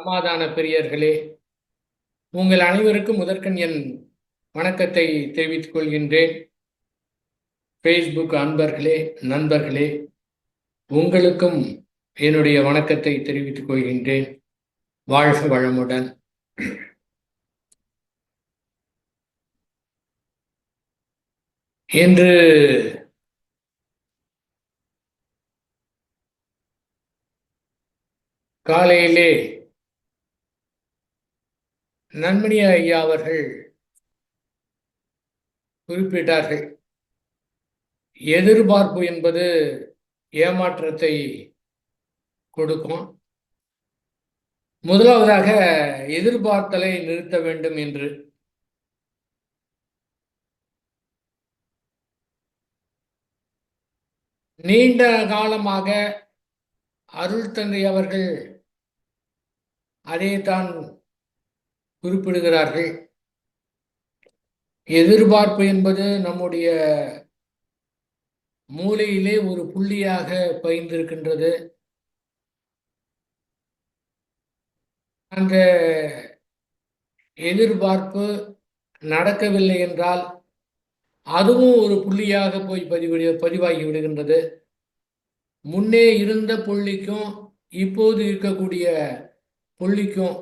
சமாதான பிரியர்களே, உங்கள் அனைவருக்கும் முதற்கண் என் வணக்கத்தை தெரிவித்துக் கொள்கின்றேன். ஃபேஸ்புக் அன்பர்களே, நண்பர்களே, உங்களுக்கும் என்னுடைய வணக்கத்தை தெரிவித்துக் கொள்கின்றேன். வாழ்க வளமுடன். இன்று காலையிலே நன்மணி ஐயா அவர்கள் குறிப்பிட்டார்கள், எதிர்பார்ப்பு என்பது ஏமாற்றத்தை கொடுக்கும். முதலாவதாக எதிர்பார்த்தலை நிறுத்த வேண்டும் என்று. நீண்ட காலமாக அருள் தந்தை அவர்கள் அதைத்தான் குறிப்பிடுகிறார்கள். எதிர்பார்ப்பு என்பது நம்முடைய மூளையிலே ஒரு புள்ளியாக பதிந்திருக்கின்றது. அந்த எதிர்பார்ப்பு நடக்கவில்லை என்றால் அதுவும் ஒரு புள்ளியாக போய் பதிவாகி விடுகின்றது. முன்னே இருந்த புள்ளிக்கும் இப்போது இருக்கக்கூடிய புள்ளிக்கும்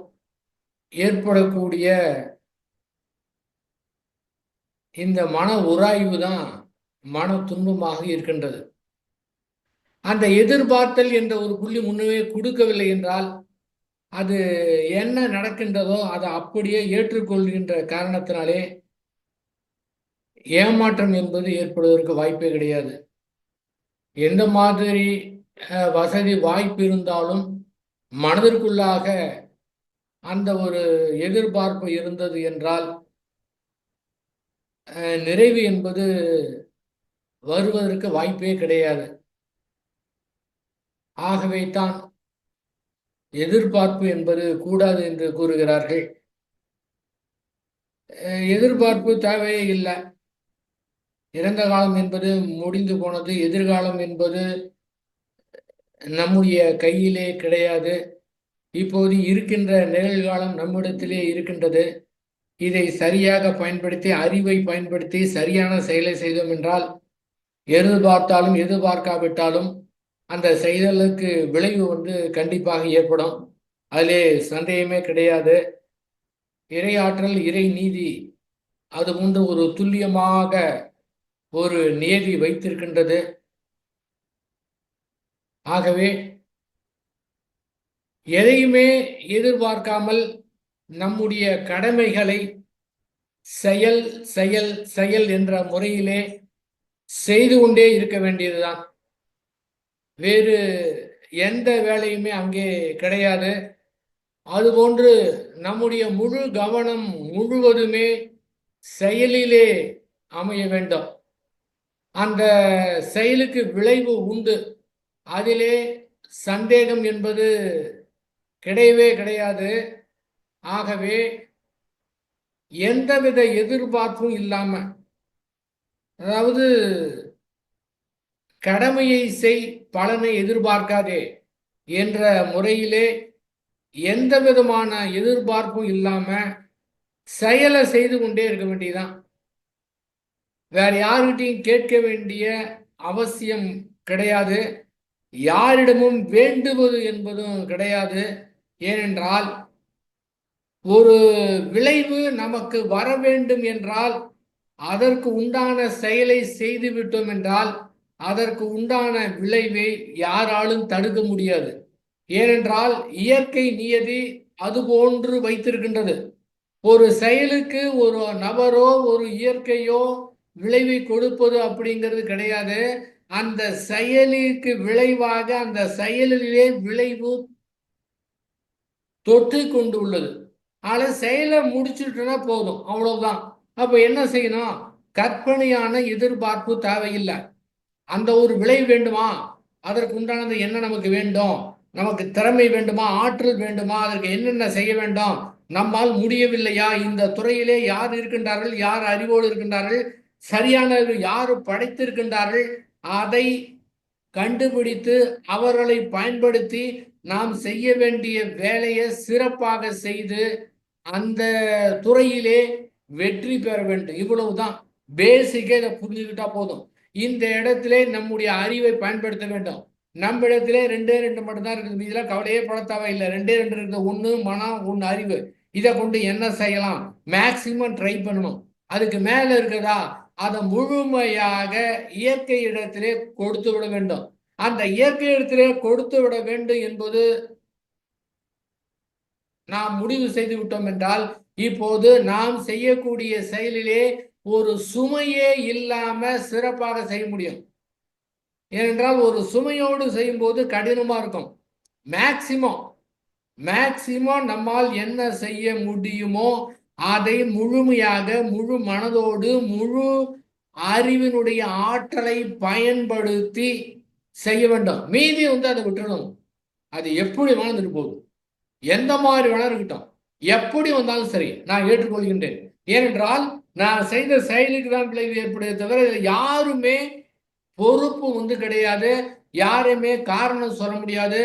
ஏற்படக்கூடிய இந்த மன உராய்வு தான் மன துன்பமாக இருக்கின்றது. அந்த எதிர்பார்த்தல் என்ற ஒரு புள்ளி முன்னே கொடுக்கவில்லை என்றால் அது என்ன நடக்கின்றதோ அதை அப்படியே ஏற்றுக்கொள்கின்ற காரணத்தினாலே ஏமாற்றம் என்பது ஏற்படுவதற்கு வாய்ப்பே கிடையாது. எந்த மாதிரி வசதி வாய்ப்பு இருந்தாலும் மனதிற்குள்ளாக அந்த ஒரு எதிர்பார்ப்பு இருந்தது என்றால் நிறைவு என்பது வருவதற்கு வாய்ப்பே கிடையாது. ஆகவே தான் எதிர்பார்ப்பு என்பது கூடாது என்று கூறுகிறார்கள். எதிர்பார்ப்பு தேவையே இல்லை. இறந்த காலம் என்பது முடிந்து போனது. எதிர்காலம் என்பது நம்முடைய கையிலே கிடையாது. இப்போது இருக்கின்ற நிகழ்காலம் நம்மிடத்திலே இருக்கின்றது. இதை சரியாக பயன்படுத்தி, அறிவை பயன்படுத்தி சரியான செயலை செய்தோம் என்றால் எதிர்பார்த்தாலும் எதிர்பார்க்காவிட்டாலும் அந்த செயலுக்கு விளைவு கண்டிப்பாக ஏற்படும். அதிலே சந்தேகமே கிடையாது. இறையாற்றல், இறை நீதி அது போன்று ஒரு துல்லியமாக ஒரு நியதி வைத்திருக்கின்றது. ஆகவே எதையுமே எதிர்பார்க்காமல் நம்முடைய கடமைகளை செயல் செயல் செயல் என்ற முறையிலே செய்து கொண்டே இருக்க வேண்டியதுதான். வேறு எந்த வேலையுமே அங்கே கிடையாது. அதுபோன்று நம்முடைய முழு கவனம் முழுவதுமே செயலிலே அமைய வேண்டும். அந்த செயலுக்கு விளைவு உண்டு, அதிலே சந்தேகம் என்பது கிடையவே கிடையாது. ஆகவே எந்தவித எதிர்பார்ப்பும் இல்லாம, அதாவது கடமையை செய், பலனை எதிர்பார்க்காதே என்ற முறையிலே எந்த விதமான எதிர்பார்ப்பும் இல்லாம செயலை செய்து கொண்டே இருக்க வேண்டியதுதான். வேற யார்கிட்டையும் கேட்க வேண்டிய அவசியம் கிடையாது. யாரிடமும் வேண்டுவது என்பதும் கிடையாது. ஏனென்றால் ஒரு விளைவு நமக்கு வர வேண்டும் என்றால் அதற்கு உண்டான செயலை செய்து விட்டோம் என்றால் அதற்கு உண்டான விளைவை யாராலும் தடுக்க முடியாது. ஏனென்றால் இயற்கை நியதி அது போன்று வைத்திருக்கின்றது. ஒரு செயலுக்கு ஒரு நபரோ ஒரு இயற்கையோ விளைவை கொடுப்பது அப்படிங்கிறது கிடையாது. அந்த செயலுக்கு விளைவாக அந்த செயலிலே விளைவு தொட்டு கொண்டு உள்ளது. ஆனால் செயலை முடிச்சுட்டுனா போதும், அவ்வளவுதான். அப்ப என்ன செய்யணும்? கற்பனையான எதிர்பார்ப்பு தேவையில்லை. அந்த ஒரு விளைவு வேண்டுமா, அதற்கு உண்டானது என்ன நமக்கு வேண்டும், நமக்கு திறமை வேண்டுமா, ஆற்றல் வேண்டுமா, அதற்கு என்னென்ன செய்ய வேண்டும், நம்மால் முடியவில்லையா, இந்த துறையிலே யார் இருக்கின்றார்கள், யார் அறிவோடு இருக்கின்றார்கள், சரியான யார் படைத்திருக்கின்றார்கள், அதை கண்டுபிடித்து அவர்களை பயன்படுத்தி நாம் செய்ய வேண்டிய வேலையை சிறப்பாக செய்து அந்த துறையிலே வெற்றி பெற வேண்டும். இவ்வளவுதான். பேசிக்கா இதை புரிஞ்சுக்கிட்டா போதும். இந்த இடத்திலே நம்முடைய அறிவை பயன்படுத்த வேண்டும். நம்ம இடத்திலே 2 மட்டும்தான் இருக்குது. இதெல்லாம் கவலையே பட தேவையில்லை. 2 இருக்குது. ஒன்று மனம், ஒன்று அறிவு. இதை கொண்டு என்ன செய்யலாம்? மேக்சிமம் ட்ரை பண்ணணும். அதுக்கு மேல இருக்குதா, அதை முழுமையாக இயற்கை இடத்திலே கொடுத்து விட வேண்டும். அந்த இயற்கை இடத்திலே கொடுத்து விட வேண்டும் என்பது நாம் முடிவு செய்து விட்டோம் என்றால், இப்போது நாம் செய்யக்கூடிய செயலிலே ஒரு சுமையே இல்லாம சிறப்பாக செய்ய முடியும். ஏனென்றால் ஒரு சுமையோடு செய்யும்போது கடினமா இருக்கும். மேக்சிமம் நம்மால் என்ன செய்ய முடியுமோ அதை முழுமையாக, முழு மனதோடு, முழு அறிவினுடைய ஆற்றலை பயன்படுத்தி செய்ய வேண்டும். மீதி அதை விட்டுடணும். அது எப்படி வாழ்ந்துட்டு போகுது, எந்த மாதிரி வேணா இருக்கட்டும், எப்படி வந்தாலும் சரி, நான் ஏற்றுக்கொள்கின்றேன். ஏனென்றால் நான் செய்த செயலுக்கு தான் விளைவு ஏற்படுது தவிர யாருமே பொறுப்பு கிடையாது. யாருமே காரணம் சொல்ல முடியாது.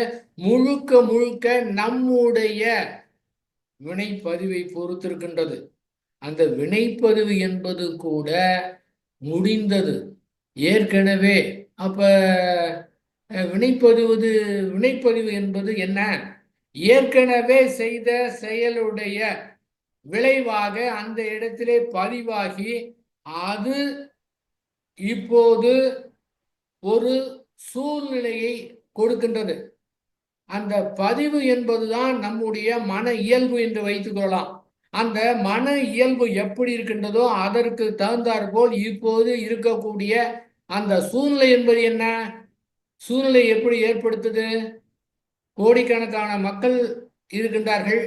முழுக்க நம்முடைய வினைப்பதிவை பொறுத்திருக்கின்றது. அந்த வினைப்பதிவு என்பது கூட முடிந்தது ஏற்கனவே. அப்ப வினைப்பதிவு என்பது என்ன? ஏற்கனவே செய்த செயலுடைய விளைவாக அந்த இடத்திலே பதிவாகி அது இப்போது ஒரு சூழ்நிலையை கொடுக்கின்றது. அந்த பதிவு என்பதுதான் நம்முடைய மன இயல்பு என்று வைத்துக் கொள்ளலாம். அந்த மன இயல்பு எப்படி இருக்கின்றதோ அதற்கு தகுந்தாற் போல் இப்போது இருக்கக்கூடிய அந்த சூழ்நிலை என்பது என்ன? சூழ்நிலை எப்படி ஏற்படுத்துது? கோடிக்கணக்கான மக்கள் இருக்கின்றார்கள்.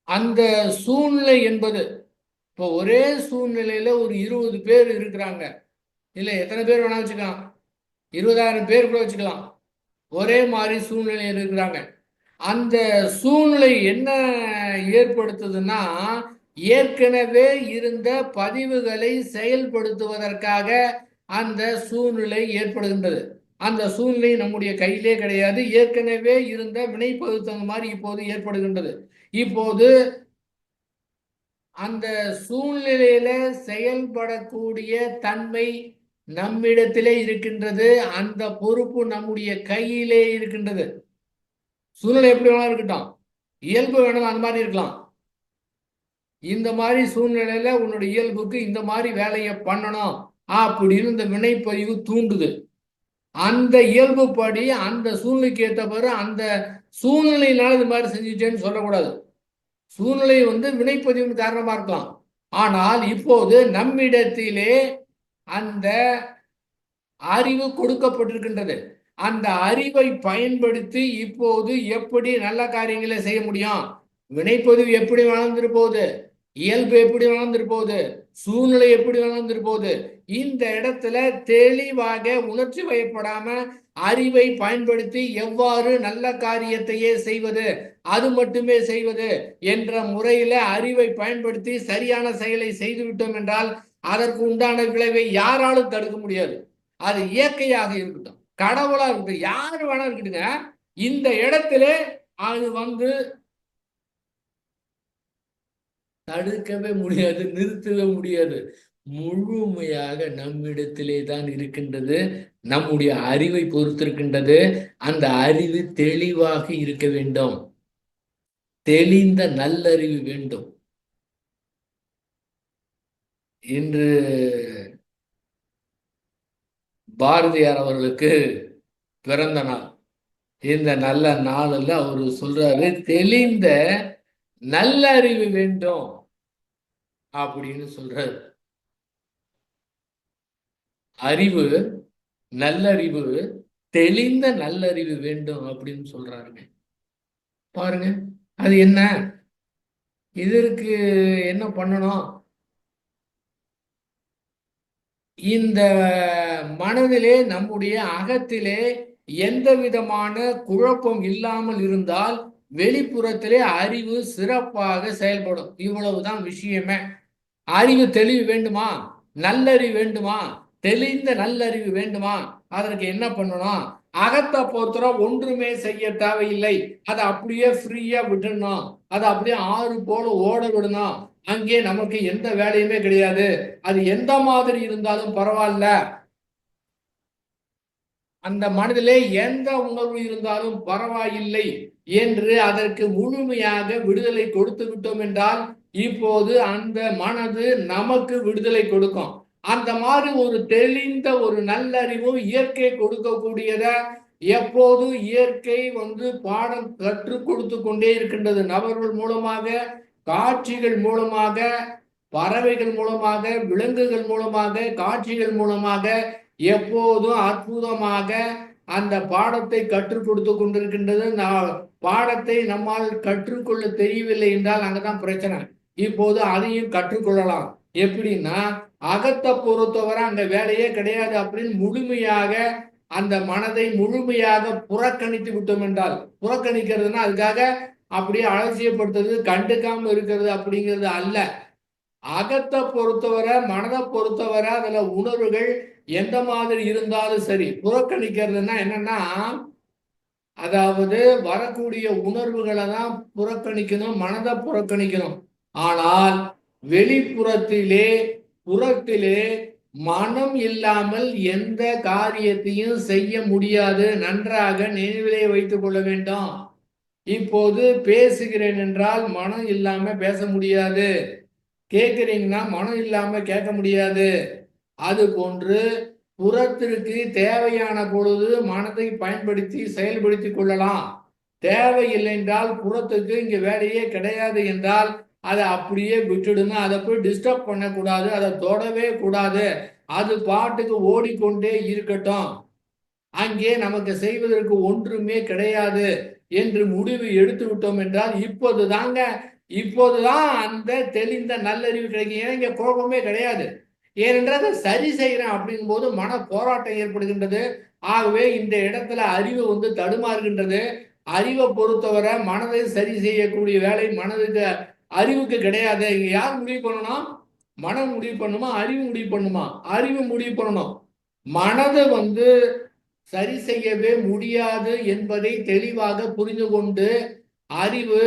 அந்த சூழ்நிலை என்பது இப்போ ஒரே சூழ்நிலையில ஒரு 20 பேர் இருக்கிறாங்க. இல்லை, எத்தனை பேர் வேணா வச்சுக்கலாம், 20,000 பேர் கூட வச்சுக்கலாம். ஒரே மாதிரி சூழ்நிலையில் இருக்கிறாங்க. அந்த சூழ்நிலை என்ன ஏற்படுத்துதுன்னா, ஏற்கனவே இருந்த பதிவுகளை செயல்படுத்துவதற்காக அந்த சூழ்நிலை ஏற்படுகின்றது. அந்த சூழ்நிலை நம்முடைய கையிலே கிடையாது. ஏற்கனவே இருந்த வினைப்பகுத்தங்க மாதிரி இப்போது ஏற்படுகின்றது. இப்போது அந்த சூழ்நிலையில செயல்படக்கூடிய தன்மை நம்மிடத்திலே இருக்கின்றது. அந்த பொறுப்பு நம்முடைய கையிலே இருக்கின்றது. சூழ்நிலை எப்படி வேணாலும் இருக்கட்டும், இயல்பு வேணாலும் அந்த மாதிரி இருக்கலாம். இந்த மாதிரி சூழ்நிலையில உன்னுடைய இயல்புக்கு இந்த மாதிரி வேலையை பண்ணணும் அப்படின்னு இந்த வினைப்பதிவு தூண்டுது. அந்த இயல்பு படி அந்த சூழ்நிலைக்கு ஏற்றவாறு அந்த சூழ்நிலையினால இது மாதிரி செஞ்சுட்டேன்னு சொல்லக்கூடாது. சூழ்நிலை வினைப்பதிவின் காரணமா இருக்கலாம். ஆனால் இப்போது நம்மிடத்திலே அந்த அறிவு கொடுக்கப்பட்டிருக்கின்றது. அந்த அறிவை பயன்படுத்தி இப்போது எப்படி நல்ல காரியங்களை செய்ய முடியும்? வினைப்பதிவு எப்படி வளர்ந்துட்டு போகுது, இயல்பு எப்படி வளர்ந்துட்டு போகுது, சூழ்நிலை எப்படி வளர்ந்துட்டு போகுது, இந்த இடத்துல தெளிவாக உணர்ச்சி வயப்படாம அறிவை பயன்படுத்தி எவ்வாறு நல்ல காரியத்தையே செய்வது, அது மட்டுமே செய்வது என்ற முறையில அறிவை பயன்படுத்தி சரியான செயலை செய்துவிட்டோம் என்றால் அதற்கு உண்டான விளைவை யாராலும் தடுக்க முடியாது. அது இயற்கையாக இருக்கட்டும், கடவுளா இருக்கட்டும், யாரு வேணா இருக்கட்டுங்க, இந்த இடத்துல அது தடுக்கவே முடியாது, நிறுத்தவே முடியாது. முழுமையாக நம்மிடத்திலே தான் இருக்கின்றது. நம்முடைய அறிவை பொறுத்திருக்கின்றது. அந்த அறிவு தெளிவாக இருக்க வேண்டும். தெளிந்த நல்லறிவு வேண்டும். இன்று பாரதியார் அவர்களுக்கு பிறந்த நாள். இந்த நல்ல நாளில் அவரு சொல்றாரு, தெளிந்த நல்லறிவு வேண்டும் அப்படின்னு சொல்றாரு. அறிவு, நல்லறிவு, தெளிந்த நல்லறிவு வேண்டும் அப்படின்னு சொல்றாருங்க. பாருங்க, அது என்ன? இதற்கு என்ன பண்ணணும்? இந்த மனதிலே, நம்முடைய அகத்திலே எந்த விதமான குழப்பம் இல்லாமல் இருந்தால் வெளிப்புறத்திலே அறிவு சிறப்பாக செயல்படும். இவ்வளவுதான் விஷயமே. அறிவு தெளிவு வேண்டுமா? நல்லறிவு வேண்டுமா? தெளிந்த நல்லறிவு வேண்டுமா? அதற்கு என்ன பண்ணணும்? அகத்தை பொறுத்தவரை ஒன்றுமே செய்ய தேவையில்லை. அதை அப்படியே ஃப்ரீயா விட்டுடணும். அதை அப்படியே ஆறு போல ஓட விடணும். அங்கே நமக்கு எந்த வேலையுமே கிடையாது. அது எந்த மாதிரி இருந்தாலும் பரவாயில்ல. அந்த மனதிலே எந்த உணர்வு இருந்தாலும் பரவாயில்லை என்று அதற்கு முழுமையாக விடுதலை கொடுத்து விட்டோம் என்றால் இப்போது அந்த மனது நமக்கு விடுதலை கொடுக்கும். அந்த மாதிரி ஒரு தெளிந்த ஒரு நல்லறிவும் இயற்கை கொடுக்கக்கூடியத எப்போதும் இயற்கை பாடம் கற்றுக் கொடுத்து கொண்டே இருக்கின்றது. நபர்கள் மூலமாக, காட்சிகள் மூலமாக, பறவைகள் மூலமாக, விலங்குகள் மூலமாக, காட்சிகள் மூலமாக எப்போதும் அற்புதமாக அந்த பாடத்தை கற்றுக் கொடுத்து கொண்டிருக்கின்றது. பாடத்தை நம்மால் கற்றுக்கொள்ள தெரியவில்லை என்றால் அங்கதான் பிரச்சனை. இப்போது அதையும் கற்றுக்கொள்ளலாம். எப்படின்னா அகத்தை பொறுத்தவரை அங்க வேலையே கிடையாது அப்படின்னு முழுமையாக அந்த மனதை முழுமையாக புறக்கணித்து விட்டோம் என்றால், புறக்கணிக்கிறதுனா அதுக்காக அப்படியே அலட்சியப்படுத்துறது, கண்டுக்காம இருக்கிறது அப்படிங்கிறது அல்ல. அகத்தை பொறுத்தவரை, மனதை பொறுத்தவரை அதுல உணர்வுகள் எந்த மாதிரி இருந்தாலும் சரி. புறக்கணிக்கிறதுனா என்னன்னா, அதாவது வரக்கூடிய உணர்வுகளை தான் புறக்கணிக்கணும், மனதை புறக்கணிக்கணும். ஆனால் வெளிப்புறத்திலே புறத்திலே மனம் இல்லாமல் எந்த காரியத்தையும் செய்ய முடியாது. நன்றாக நினைவிலே வைத்துக் கொள்ள வேண்டும். இப்போது பேசுகிறேன் என்றால் மனம் இல்லாம பேச முடியாது. கேட்கிறீங்கன்னா மனம் இல்லாம கேட்க முடியாது. அது போன்று புறத்திற்கு தேவையான பொழுது மனதை பயன்படுத்தி செயல்படுத்தி கொள்ளலாம். தேவையில்லை என்றால் புறத்துக்கு இங்க வேலையே கிடையாது என்றால் அதை அப்படியே விட்டுடுங்க. அதை போய் டிஸ்டர்ப் பண்ணக்கூடாது, அதை தொடவே கூடாது. அது பாட்டுக்கு ஓடிக்கொண்டே இருக்கட்டும். அங்கே நமக்கு செய்வதற்கு ஒன்றுமே கிடையாது என்று முடிவு எடுத்து விட்டோம் என்றால் இப்போதுதான் அந்த தெளிந்த நல்லறிவு கிடைக்கும். ஏன்னா இங்க கோபமே கிடையாது. ஏனென்றால் அதை சரி செய்கிறேன் அப்படிங்கும் போது மன போராட்டம் ஏற்படுகின்றது. ஆகவே இந்த இடத்துல அறிவு தடுமாறுகின்றது. அறிவை பொறுத்தவரை மனதை சரி செய்யக்கூடிய வேலை அறிவுக்கு கிடையாது. இங்க யார் முடிவு பண்ணணும்? மனம் முடிவு பண்ணுமா, அறிவு முடிவு பண்ணுமா? அறிவு முடிவு பண்ணணும். மனது சரி செய்யவே முடியாது என்பதை தெளிவாக புரிந்து கொண்டு அறிவு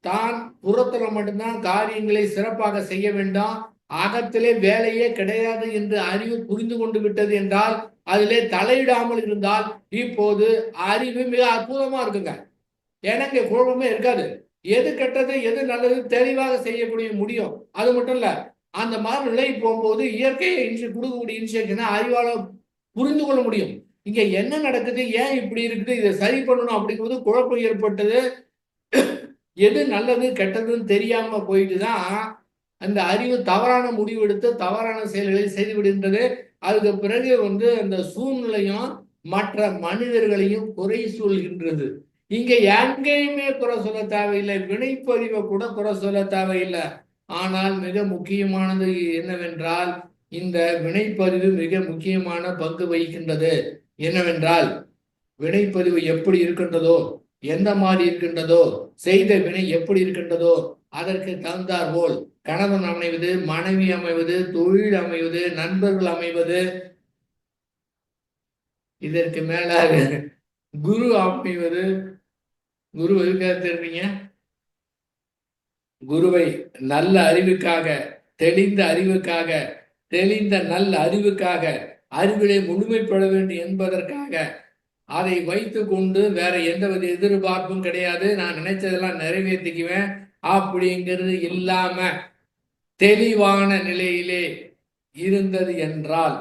தான் புறத்துல மட்டும்தான் காரியங்களை சிறப்பாக செய்ய வேண்டாம், அகத்திலே வேலையே கிடையாது என்று அறிவு புரிந்து கொண்டு விட்டது என்றால், அதிலே தலையிடாமல் இருந்தால் இப்போது அறிவு மிக அற்புதமா இருக்குங்க. எனக்கு குழப்பமே இருக்காது. எது கெட்டது எது நல்லது தெளிவாக செய்யக்கூடிய முடியும். அது மட்டும் இல்ல, அந்த மாதிரி நிலை போகும்போது இயற்கையை கொடுக்கக்கூடிய இன்ஸ்ட்ரக்ஷனை அறிவால புரிந்து கொள்ள முடியும். இங்க என்ன நடக்குது, ஏன் இப்படி இருக்குது, இதை சரி பண்ணணும் அப்படிங்கிறது குழப்பம் ஏற்பட்டது. எது நல்லது கெட்டதுன்னு தெரியாம போயிட்டு தான் அந்த அறிவு தவறான முடிவு எடுத்து தவறான செயல்களை செய்து விடுகின்றது. அதுக்கு பிறகு அந்த சூழ்நிலையும் மற்ற மனிதர்களையும் குறை சொல்கின்றது. இங்க எங்கேயுமே குறை சொல்ல தேவையில்லை, வினைப்பதிவை கூட குறை சொல்ல தேவையில்லை. ஆனால் மிக முக்கியமானது என்னவென்றால் இந்த வினைப்பதிவு மிக முக்கியமான பங்கு வகிக்கின்றது. என்னவென்றால் வினைப்பதிவு எப்படி இருக்கின்றதோ, எந்த மாதிரி இருக்கின்றதோ, செய்த வினை எப்படி இருக்கின்றதோ அதற்கு தகுந்தார் போல் கணவன் அமைவது, மனைவி அமைவது, தொழில் அமைவது, நண்பர்கள் அமைவது, இதற்கு மேலாக குரு அமைவது. குரு எதுக்காக தெரியுங்க? குருவை நல்ல அறிவுக்காக, தெளிந்த அறிவுக்காக, தெளிந்த நல்ல அறிவுக்காக, அறிவிலே முழுமைப்பட வேண்டும் என்பதற்காக. அதை வைத்து கொண்டு வேற எந்தவித எதிர்பார்ப்பும் கிடையாது, நான் நினைச்சதெல்லாம் நிறைவேற்றிக்குவேன் அப்படிங்கிறது இல்லாம தெளிவான நிலையிலே இருந்தது என்றால்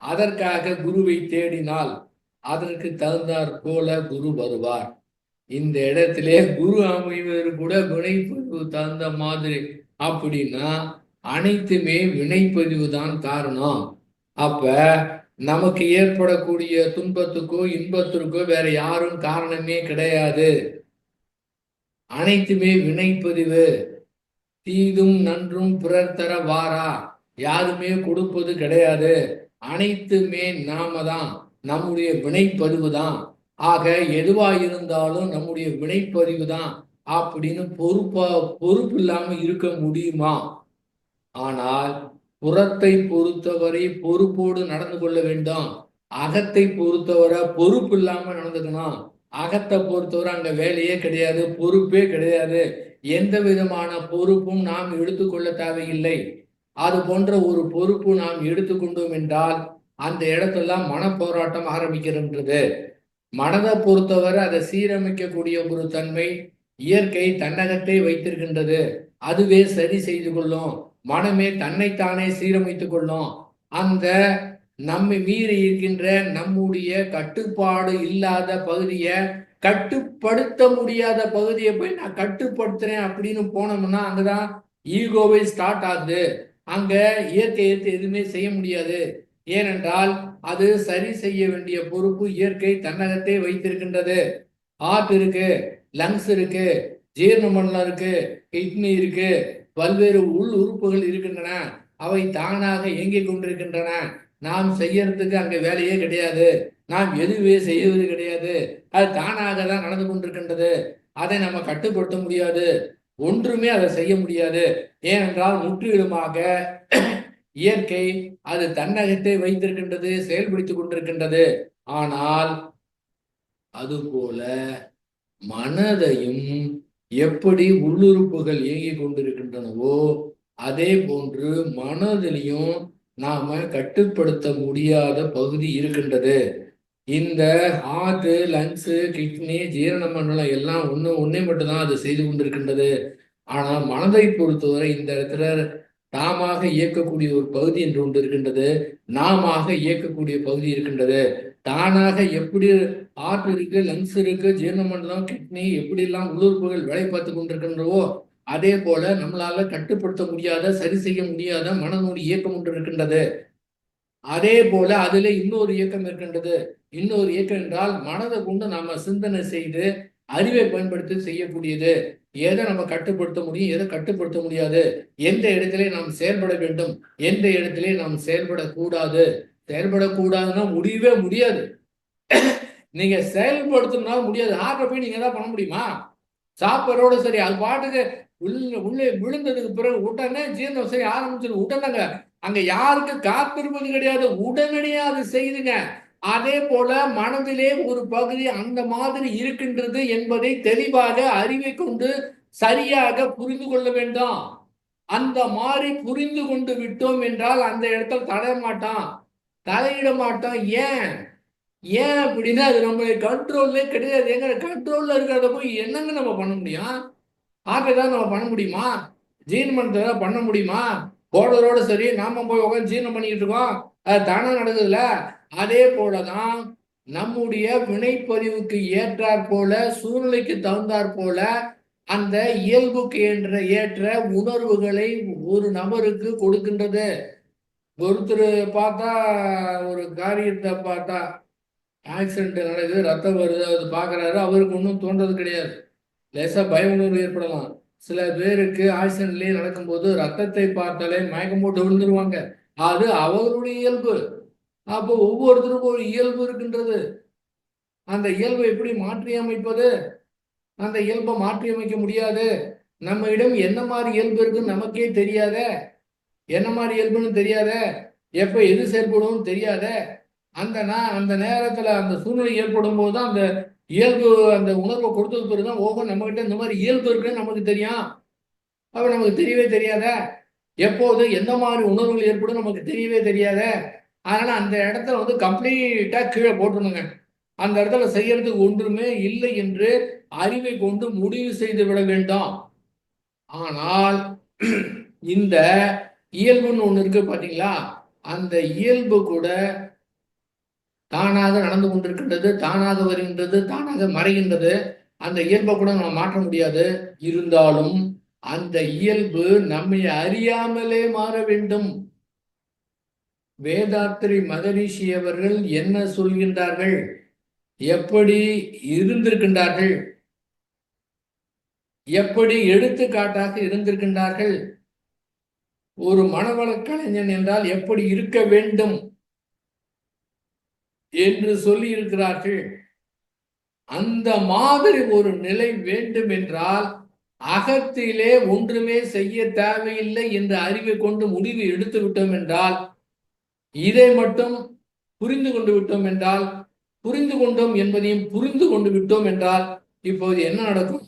அதற்காக குருவை தேடினால் அதற்கு தகுந்தாற் போல குரு வருவார். இந்த இடத்திலே குரு அமைவதற்கு கூட வினைப்பதிவு தகுந்த மாதிரி அப்படின்னா அனைத்துமே வினைப்பதிவு தான் காரணம். அப்ப நமக்கு ஏற்படக்கூடிய துன்பத்துக்கோ இன்பத்திற்கோ வேற யாரும் காரணமே கிடையாது. அனைத்துமே வினைப்பதிவு. தீதும் நன்றும் பிறர் தர வாரா, யாருமே கொடுப்பது கிடையாது. அனைத்துமே நாம தான், நம்முடைய வினைப்பதிவு தான். ஆக எதுவா இருந்தாலும் நம்முடைய வினைப்பதிவு தான் அப்படின்னு பொறுப்பு இல்லாம இருக்க முடியுமா? ஆனால் புறத்தை பொறுத்தவரை பொறுப்போடு நடந்து கொள்ள வேண்டும். அகத்தை பொறுத்தவரை பொறுப்பு இல்லாம நடந்துக்கணும். அகத்தை பொறுத்தவரை அங்க வேலையே கிடையாது, பொறுப்பே கிடையாது. எந்த விதமான பொறுப்பும் நாம் எடுத்துக்கொள்ள தேவையில்லை. அது போன்ற ஒரு பொறுப்பு நாம் எடுத்துக்கொண்டோம் என்றால் அந்த இடத்தெல்லாம் மனப்போராட்டம் ஆரம்பிக்கின்றது. மனதை பொறுத்தவரை அதை சீரமைக்கக்கூடிய ஒரு தன்மை இயற்கை தன்னகத்தை வைத்திருக்கின்றது. அதுவே சரி செய்து கொள்ளும். மனமே தன்னைத்தானே சீரமைத்துக் கொள்ளும். அந்த நம்மை மீறி இருக்கின்ற நம்முடைய கட்டுப்பாடு இல்லாத பகுதியை, கட்டுப்படுத்த முடியாத பகுதியை போய் நான் கட்டுப்படுத்துறேன் அப்படின்னு போனோம்னா அங்கதான் ஈகோவை ஸ்டார்ட் ஆகுது. அங்க இயற்கை எதுவுமே செய்ய முடியாது. ஏனென்றால் அது சரி செய்ய வேண்டிய பொறுப்பு இயற்கை தன்னகத்தை வைத்திருக்கின்றது. ஹார்ட் இருக்கு, லங்ஸ் இருக்கு, ஜீரண மண்டலம் இருக்கு, கிட்னி இருக்கு, பல்வேறு உள் உறுப்புகள் இருக்கின்றன. அவை தானாக இயங்கிக் கொண்டிருக்கின்றன. நாம் செய்யறதுக்கு அங்க வேலையே கிடையாது. நாம் எதுவே செய்வது கிடையாது. அது தானாக தான் நடந்து கொண்டிருக்கின்றது. அதை நம்ம கட்டுப்படுத்த முடியாது. ஒன்றுமே அதை செய்ய முடியாது. ஏனென்றால் முற்றிலுமாக இயற்கை அது தன்னகத்தை வைத்திருக்கின்றது, செயல்படுத்திக் கொண்டிருக்கின்றது. ஆனால் அதுபோல மனதையும் எப்படி உள்ளுறுப்புகள் இயங்கிக் கொண்டிருக்கின்றனவோ அதே போன்று மனதிலையும் நாம கட்டுப்படுத்த முடியாத பகுதி இருக்கின்றது. இந்த ஹார்ட், லங்ஸ், கிட்னி, ஜீரண மண்டலம் எல்லாம் ஒன்னே மட்டும்தான் அது செய்து கொண்டிருக்கின்றது. ஆனா மனதை பொறுத்தவரை இந்த இடத்துல நாமாக இயக்கக்கூடிய ஒரு பகுதி என்று ஒன்று இருக்கின்றது, நாமாக இயக்கக்கூடிய பகுதி இருக்கின்றது. தானாக எப்படி ஹார்ட் இருக்கு, லங்ஸ் இருக்கு, ஜீரண மண்டலம், கிட்னி எப்படி எல்லாம் உள்ளுறுப்புகள் வேலை பார்த்து கொண்டிருக்கின்றவோ அதே போல நம்மளால கட்டுப்படுத்த முடியாத, சரி செய்ய முடியாத மனநோடி இயக்கம் ஒன்று இருக்கின்றது. அதே போல அதுல இன்னொரு இயக்கம் இருக்கின்றது. இன்னொரு இயக்கம் என்றால் மனதை கொண்டு நாம சிந்தனை செய்து அறிவை பயன்படுத்தி செய்யக்கூடியது. எதை நம்ம கட்டுப்படுத்த முடியும், எதை கட்டுப்படுத்த முடியாது, எந்த இடத்திலே நாம் செயல்பட வேண்டும், எந்த இடத்திலே நாம் செயல்படக்கூடாது. செயல்படக்கூடாதுன்னா முடியவே முடியாது. நீங்க செயல்படுத்தணும்னா முடியாது. ஹார்ட்டை போய் நீங்க தான் பண்ண முடியுமா? சாப்பிட்றோட சரி அது பாட்டுக்கு உள்ளே விழுந்ததுக்கு பிறகு உடனே ஜீரணம் செய்ய ஆரம்பிச்சிடும். உடனேங்க அங்க யாருக்கு காத்திருப்பது கிடையாது, உடனடியாக அது செய்துங்க. அதே போல மனதிலே ஒரு பகுதி அந்த மாதிரி இருக்கின்றது என்பதை தெளிவாக அறிவை கொண்டு சரியாக புரிந்து கொள்ள வேண்டும். அந்த மாதிரி புரிந்து கொண்டு விட்டோம் என்றால் அந்த இடத்துல தலையிட மாட்டோம். ஏன் அப்படின்னா அது நம்மளுடைய கண்ட்ரோல்லே கிடையாது. எங்க கண்ட்ரோல்ல இருக்கிறத போய் என்னங்க நம்ம பண்ண முடியும்? ஆர்ட் ஏதாவது நம்ம பண்ண முடியுமா? ஜீரணம் ஏதாவது பண்ண முடியுமா? போடுறதோட சரி நாம போய் உட்காந்து ஜீரணம் பண்ணிக்கிட்டு இருக்கோம். அது தானே நடக்குதுல்ல. அதே போலதான் நம்முடைய வினைப்பதிவுக்கு ஏற்றாற் போல, சூழ்நிலைக்கு தகுந்தாற் போல அந்த இயல்புக்கு ஏற்ற உணர்வுகளை ஒரு நபருக்கு கொடுக்கின்றது. ஒருத்தர் பார்த்தா ஒரு காரியத்தை பார்த்தா ஆக்சிடென்ட் நடக்குது, ரத்தம் வருது, அது பார்க்குறாரு, அவருக்கு ஒன்றும் தோன்றது கிடையாது. லேசாக பய உணர்வு ஏற்படலாம். சில பேருக்கு ஆக்சிடென்ட்லேயே நடக்கும்போது ரத்தத்தை பார்த்தாலே மயக்கம் போட்டு விழுந்துருவாங்க. அது அவர்களுடைய இயல்பு. அப்போ ஒவ்வொருத்தருக்கும் ஒரு இயல்பு இருக்கின்றது. அந்த இயல்பை எப்படி மாற்றி அமைப்பது? அந்த இயல்பை மாற்றி அமைக்க முடியாது. நம்ம இடம் என்ன மாதிரி இயல்பு இருக்குன்னு நமக்கே தெரியாத, என்ன மாதிரி இயல்புன்னு தெரியாத, எப்ப எது செயல்படும் தெரியாத, அந்த நேரத்துல அந்த சூழ்நிலை ஏற்படும் போது தான் அந்த இயல்பு அந்த உணர்வை கொடுத்தது பிறகுதான் ஓகோ நம்ம கிட்ட இந்த மாதிரி இயல்பு இருக்குன்னு நமக்கு தெரியும். அப்ப நமக்கு தெரியவே தெரியாத, எப்போது எந்த மாதிரி உணர்வுகள் ஏற்படும் நமக்கு தெரியவே தெரியாத. அதனால அந்த இடத்துல வந்து கம்ப்ளீட்டா கீழே போட்டுருங்க. அந்த இடத்துல செய்யறதுக்கு ஒன்றுமே இல்லை என்று அறிவை கொண்டு முடிவு செய்து விட வேண்டாம். ஆனால் இந்த இயல்புன்னு ஒண்ணு இருக்கு பாத்தீங்களா, அந்த இயல்பு கூட தானாக நடந்து கொண்டிருக்கின்றது, தானாக வருகின்றது, தானாக மறைகின்றது. அந்த இயல்பை கூட நம்ம மாற்ற முடியாது. இருந்தாலும் அந்த இயல்பு நம்மை அறியாமலே மாற வேண்டும். வேதாத்திரி மகரிஷி அவர்கள் என்ன சொல்கின்றார்கள், எப்படி இருந்திருக்கின்றார்கள், எப்படி எடுத்துக்காட்டாக இருந்திருக்கின்றார்கள், ஒரு மனவள கலைஞன் என்றால் எப்படி இருக்க வேண்டும் என்று சொல்லி இருக்கிறார்கள். அந்த மாதிரி ஒரு நிலை வேண்டும் என்றால் அகத்திலே ஒன்றுமே செய்ய தேவையில்லை என்ற அறிவை கொண்டு முடிவு எடுத்து விட்டோம் என்றால் இதை மட்டும் புரிந்து கொண்டு விட்டோம் என்றால், புரிந்து கொண்டோம் என்பதையும் புரிந்து கொண்டு விட்டோம் என்றால் இப்போது என்ன நடக்கும்?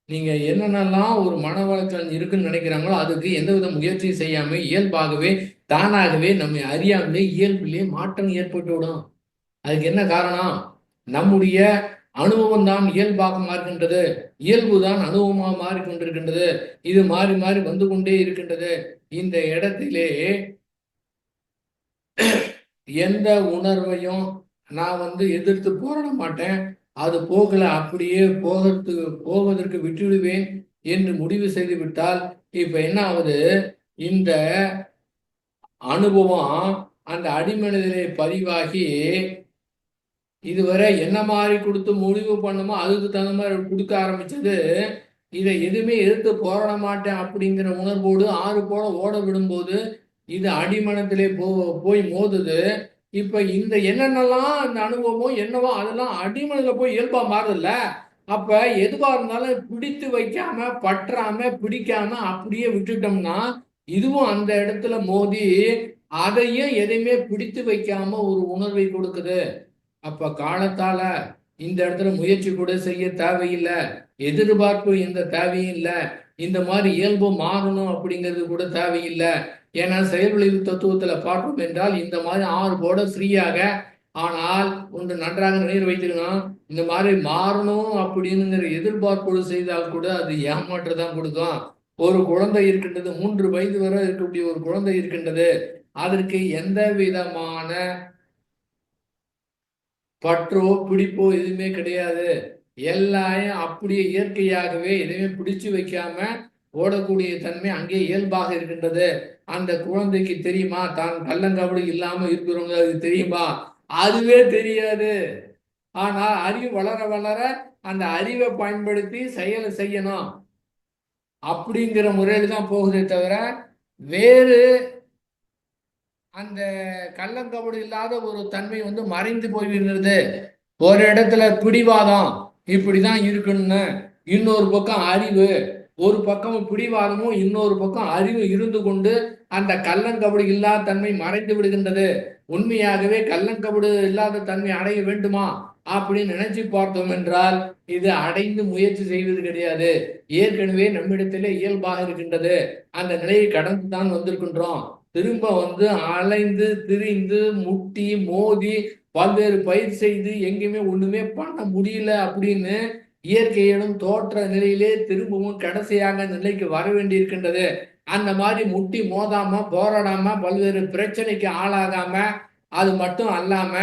நீங்க என்னென்னலாம் ஒரு மன வளர்ச்சி இருக்குன்னு நினைக்கிறாங்களோ அதுக்கு எந்தவித முயற்சியும் செய்யாம இயல்பாகவே தானாகவே நம்மை அறியாமலே இயல்பிலே மாற்றம் ஏற்பட்டு விடும். அதுக்கு என்ன காரணம்? நம்முடைய அனுபவம் தான் இயல்பாக மாறுகின்றது. இயல்பு தான் அனுபவமாக மாறிக்கொண்டிருக்கின்றது. இது மாறி மாறி வந்து கொண்டே இருக்கின்றது. இந்த இடத்திலே எந்த உணர்வையும் நான் எதிர்த்து போராட மாட்டேன். அது போகல, அப்படியே போவதற்கு விட்டுவிடுவேன் என்று முடிவு செய்து விட்டால் இப்ப என்ன ஆகுது? இந்த அனுபவம் அந்த அடிமனதிலே பதிவாகி இதுவரை என்ன மாதிரி கொடுத்து முடிவு பண்ணுமோ அதுக்கு தகுந்த மாதிரி கொடுக்க ஆரம்பிச்சது. இதை எதுவுமே எதிர்த்து போராட மாட்டேன் அப்படிங்கிற உணர்வோடு ஆறு போல ஓட விடும்போது இது அடிமனத்திலே போய் மோதுது. இப்ப இந்த என்னென்னலாம் அந்த அனுபவமோ என்னவோ அதெல்லாம் அடிமனதில் போய் இயல்பா மாறுதுல்ல. அப்ப எதுவா இருந்தாலும் பிடித்து வைக்காம பற்றாம பிடிக்காம அப்படியே விட்டுட்டோம்னா இதுவும் அந்த இடத்துல மோதி அதையும் எதையுமே பிடித்து வைக்காம ஒரு உணர்வை கொடுக்குது. அப்ப காலத்தால இந்த இடத்துல முயற்சி கூட செய்ய தேவையில்லை, எதிர்பார்ப்பு எந்த தேவையும் இல்லை, இந்த மாதிரி இயல்பு மாறணும் அப்படிங்கிறது கூட தேவையில்லை. ஏன்னா செயல்விளைவு தத்துவத்துல பார்த்தோம் என்றால் இந்த மாதிரி 6 போர்டை ஃப்ரீயாக. ஆனால் ஒன்று நன்றாக நினைவு வைத்துக்கணும், இந்த மாதிரி மாறணும் அப்படிங்கிற எதிர்பார்ப்போடு செய்தால் கூட அது ஏமாற்றதான் கொடுக்கும். ஒரு குழந்தை இருக்கின்றது, 3 வயது வரை இருக்கக்கூடிய ஒரு குழந்தை இருக்கின்றது, அதற்கு எந்த விதமான பற்றோ பிடிப்போ எதுவுமே கிடையாது. எல்லாரையும் அப்படியே இயற்கையாகவே எதுவுமே பிடிச்சு வைக்காம ஓடக்கூடிய தன்மை அங்கே இயல்பாக இருக்கின்றது. அந்த குழந்தைக்கு தெரியுமா தான் கள்ளங்கபடி இல்லாம இருக்கிறவங்க அது தெரியுமா? அதுவே தெரியாது. ஆனா அறிவு வளர வளர அந்த அறிவை பயன்படுத்தி செயலை செய்யணும் அப்படிங்கிற முறையில் தான் போகுதே தவிர வேறு அந்த கள்ளங்கபடி இல்லாத ஒரு தன்மை மறைந்து போய்விடுகிறது. ஒரு இடத்துல பிடிவாதம் இப்படிதான் இருக்குன்னு, இன்னொரு பக்கம் அறிவு, ஒரு பக்கம் பிடிவாதமும் இன்னொரு பக்கம் அறிவு இருந்து கொண்டு அந்த கள்ளங்கபடி இல்லாத தன்மை மறைந்து விடுகின்றது. உண்மையாகவே கள்ளங்கபடு இல்லாத தன்மை அடைய வேண்டுமா அப்படின்னு நினைச்சு பார்த்தோம் என்றால் இது அடைந்து முயற்சி செய்வது கிடையாது. ஏற்கனவே நம்மிடத்திலே இயல்பாக இருக்கின்றது. அந்த நிலையை கடந்து தான் வந்திருக்கின்றோம். திரும்ப அலைந்து திரிந்து முட்டி மோதி பல்வேறு பயிர் செய்து எங்கேயுமே ஒண்ணுமே பண்ண முடியல அப்படின்னு இயற்கையிலும் தோற்ற நிலையிலே திரும்பவும் கடைசியாக நிலைக்கு வர வேண்டி இருக்கின்றது. அந்த மாதிரி முட்டி மோதாம போராடாம பல்வேறு பிரச்சனைக்கு ஆளாகாம அது மட்டும் அல்லாம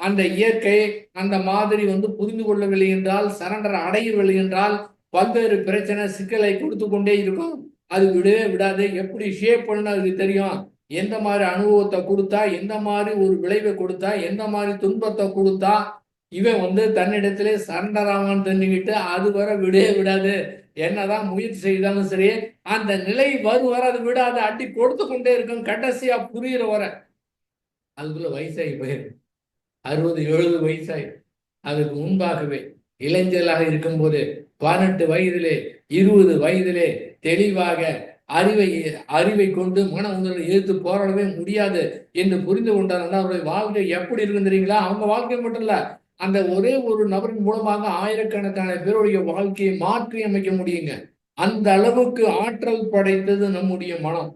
அந்த இயற்கை அந்த மாதிரி புரிந்து கொள்ளவில்லை என்றால், சரண்டர் அடையவில்லை என்றால் பல்வேறு பிரச்சனை சிக்கலை கொடுத்து கொண்டே இருக்கும். அது விடவே விடாது. எப்படி ஷேப் பண்ணணும் அதுக்கு தெரியும். எந்த மாதிரி அனுபவத்தை கொடுத்தா, எந்த மாதிரி ஒரு விளைவை கொடுத்தா, எந்த மாதிரி துன்பத்தை கொடுத்தா இவன் தன்னிடத்திலே சரண்டர் ஆவான்னு தெரிஞ்சுக்கிட்டு அது வர விடவே விடாது. என்னதான் முயற்சி செய்தாலும் சரி அந்த நிலை வரும் வர அது விடாது, அடி கொடுத்து கொண்டே இருக்கும். கடைசியா புரியுற வர அதுக்குள்ள வயசாகி போயிருக்கு, 60-70 வயசாகி. அதுக்கு முன்பாகவே இளைஞர்களாக இருக்கும் போது 18 வயதிலே 20 வயதிலே தெளிவாக அறிவை கொண்டு மன உணர்வை எதிர்த்து போராடவே முடியாது என்று புரிந்து கொண்டார்கள். அவருடைய வாழ்க்கை எப்படி இருக்குன்னு தெரியுங்களா? அவங்க வாழ்க்கை மட்டும் இல்ல, அந்த ஒரே ஒரு நபரின் மூலமாக ஆயிரக்கணக்கான பேருடைய வாழ்க்கையை மாற்றி அமைக்க முடியுங்க. அந்த அளவுக்கு ஆற்றல் படைத்தது நம்முடைய மனம்.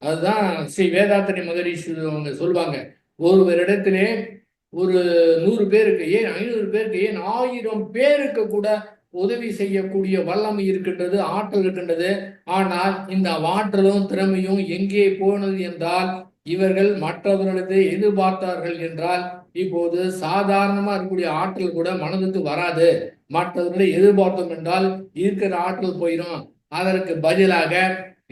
அதுதான் ஸ்ரீ வேதாத்திரி மகரிஷி அவங்க சொல்லுவாங்க, ஒருவரிடத்திலே ஒரு 100 பேருக்கு, ஏன் 500 பேருக்கு, ஏன் 1000 பேருக்கு கூட உதவி செய்யக்கூடிய வல்லமை இருக்கின்றது, ஆற்றல் இருக்கின்றது. ஆனால் இந்த ஆற்றலும் திறமையும் எங்கே போனது என்றால் இவர்கள் மற்றவர்களது எதிர்பார்த்தார்கள் என்றால் இப்போது சாதாரணமா இருக்கக்கூடிய ஆற்றல் கூட மனதுக்கு வராது. மற்றவர்களை எதிர்பார்த்தோம் என்றால் இருக்கிற ஆற்றல் போயிடும். அதற்கு பதிலாக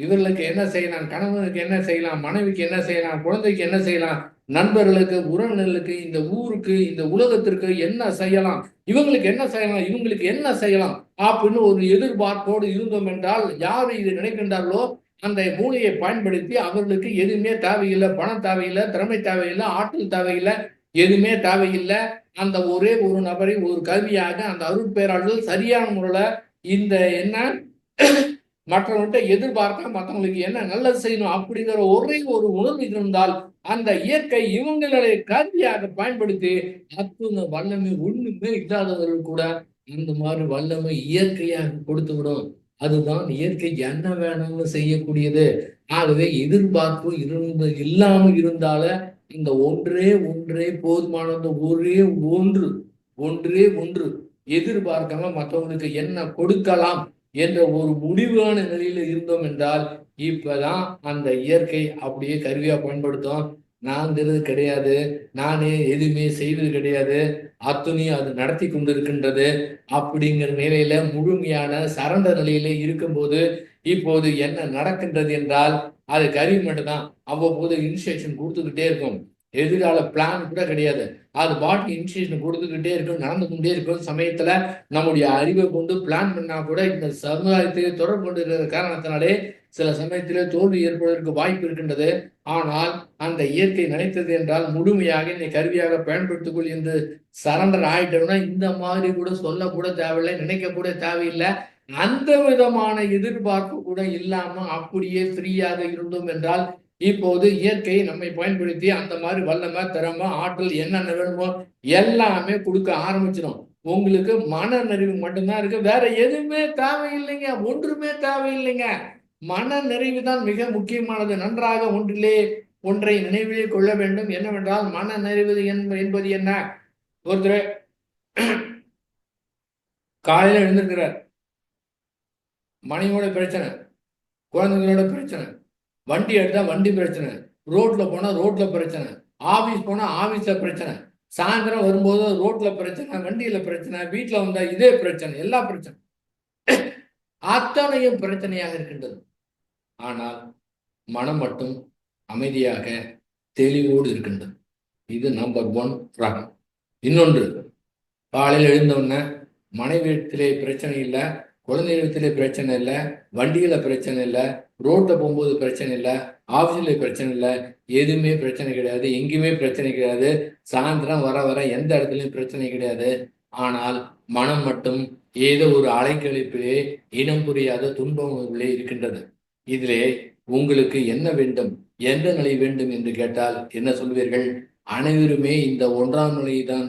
இவர்களுக்கு என்ன செய்யலாம், கணவனுக்கு என்ன செய்யலாம், மனைவிக்கு என்ன செய்யலாம், குழந்தைக்கு என்ன செய்யலாம், நண்பர்களுக்கு, உறவினர்களுக்கு, இந்த ஊருக்கு, இந்த உலகத்திற்கு என்ன செய்யலாம், இவங்களுக்கு என்ன செய்யலாம், இவங்களுக்கு என்ன செய்யலாம் அப்படின்னு ஒரு எதிர்பார்ப்போடு இருந்தோம் என்றால் யார் இதை நினைக்கின்றார்களோ அந்த மூளையை பயன்படுத்தி அவர்களுக்கு எதுவுமே தேவையில்லை, பணம் தேவையில்லை, திறமை தேவையில்லை, ஆற்றல் தேவையில்லை, எதுவுமே தேவையில்லை. அந்த ஒரே ஒரு நபரை ஒரு கல்வியாக அந்த அருட்பேராளர்கள் சரியான முறையில் இந்த என்ன மற்றவங்கள்ட்ட எதிர்பார்க்க மற்றவங்களுக்கு என்ன நல்லது செய்யணும் அப்படிங்கிற ஒரே ஒரு உணர்வு இருந்தால் அந்த இயற்கை இவங்களுடைய கருவியாக பயன்படுத்தி அற்புத வல்லமை ஒண்ணுமே இல்லாதவர்கள் கூட இந்த மாதிரி வல்லமை இயற்கையாக கொடுத்து விடும். அதுதான் இயற்கை என்ன வேணும்னு செய்யக்கூடியது. ஆகவே எதிர்பார்ப்பு இல்லாம இருந்தால இந்த ஒன்றே ஒன்றே போதுமானது. ஒன்றே ஒன்று எதிர்பார்க்காம மற்றவங்களுக்கு என்ன கொடுக்கலாம் என்ற ஒரு முடிவான நிலையில இருந்தோம் என்றால் இப்பதான் அந்த இயற்கை அப்படியே கருவியா பயன்படுத்தும். நான்கிறது கிடையாது, நானே எதுவுமே செய்வது கிடையாது, அத்துணையும் அது நடத்தி கொண்டிருக்கின்றது அப்படிங்கிற நிலையில முழுமையான சரண்ட நிலையில இருக்கும்போது இப்போது என்ன நடக்கின்றது என்றால் அது கருவி மட்டும்தான். அவ்வப்போது இன்ஸ்ட்ரக்ஷன் கொடுத்துக்கிட்டே இருக்கும். எதிர்கால பிளான் கூட கிடையாது. அது பாட்டு இன்ஸ்ட்ரக்ஷன் கொடுத்துக்கிட்டே இருக்கும், நடந்து கொண்டே இருக்கும். சமயத்துல நம்முடைய அறிவை கொண்டு பிளான் பண்ணா கூட இந்த சமுதாயத்திலே தொடர்பு கொண்டிருக்கிற காரணத்தினாலே சில சமயத்திலே தோல்வி ஏற்படுவதற்கு வாய்ப்பு இருக்கின்றது. ஆனால் அந்த இயற்கை நினைத்தது என்றால் முழுமையாக என்னை கருவியாக பயன்படுத்திக்கொள் என்று சரண்டர் ஆயிட்டோம்னா இந்த மாதிரி கூட சொல்ல கூட தேவையில்லை, நினைக்க கூட தேவையில்லை. அந்த விதமான எதிர்பார்ப்பு கூட இல்லாம அப்படியே ஃப்ரீயாக இருந்தோம் என்றால் இப்போது இயற்கை நம்மை பயன்படுத்தி அந்த மாதிரி வல்லமை, திறமை, ஆற்றல் என்னென்ன வேணுமோ எல்லாமே கொடுக்க ஆரம்பிச்சிடும். உங்களுக்கு மன நிறைவு மட்டும்தான் இருக்கு, வேற எதுவுமே தேவையில்லைங்க, ஒன்றுமே தேவையில்லைங்க. மன நிறைவு தான் மிக முக்கியமானது. நன்றாக ஒன்றை நினைவிலே கொள்ள வேண்டும். என்னவென்றால் மன நிறைவு என்பது என்ன? ஒருத்தர் காலையில எழுந்திருக்கிறார், மனைவியோட பிரச்சனை, குழந்தைங்களோட பிரச்சனை, வண்டி எடுத்தா வண்டி பிரச்சனை, ரோட்ல போனா ரோட்ல பிரச்சனை, ஆபீஸ் போனா ஆபீஸ்ல பிரச்சனை, சாயந்தரம் வரும்போது ரோட்ல பிரச்சனை, வண்டியில பிரச்சனை, வீட்டுல வந்தா இதே பிரச்சனை, எல்லா பிரச்சனை அத்தனையும் பிரச்சனையாக இருக்கின்றது. ஆனால் மனம் மட்டும் அமைதியாக தெளிவோடு இருக்கின்றது. இது நம்பர் 1 ரகம். இன்னொன்று, காலையில் எழுந்தவுடனே மனைவியிடத்திலே பிரச்சனை இல்லை, குழந்தைகளிடத்திலே பிரச்சனை இல்லை, வண்டியில பிரச்சனை இல்லை, ரோட்ல போகும்போது பிரச்சனை இல்லை, ஆஃபீஸில் பிரச்சனை இல்லை, எதுவுமே பிரச்சனை கிடையாது, எங்கேயுமே பிரச்சனை கிடையாது, சாயந்தரம் வர வர எந்த இடத்துலையும் பிரச்சனை கிடையாது. ஆனால் மனம் மட்டும் ஏதோ ஒரு அலைக்கழிப்பிலே இனம் புரியாத துன்பங்களே இருக்கின்றது. இதிலே உங்களுக்கு என்ன வேண்டும், எந்த நிலை வேண்டும் என்று கேட்டால் என்ன சொல்வீர்கள்? அனைவருமே இந்த 1ஆம் நிலையை தான்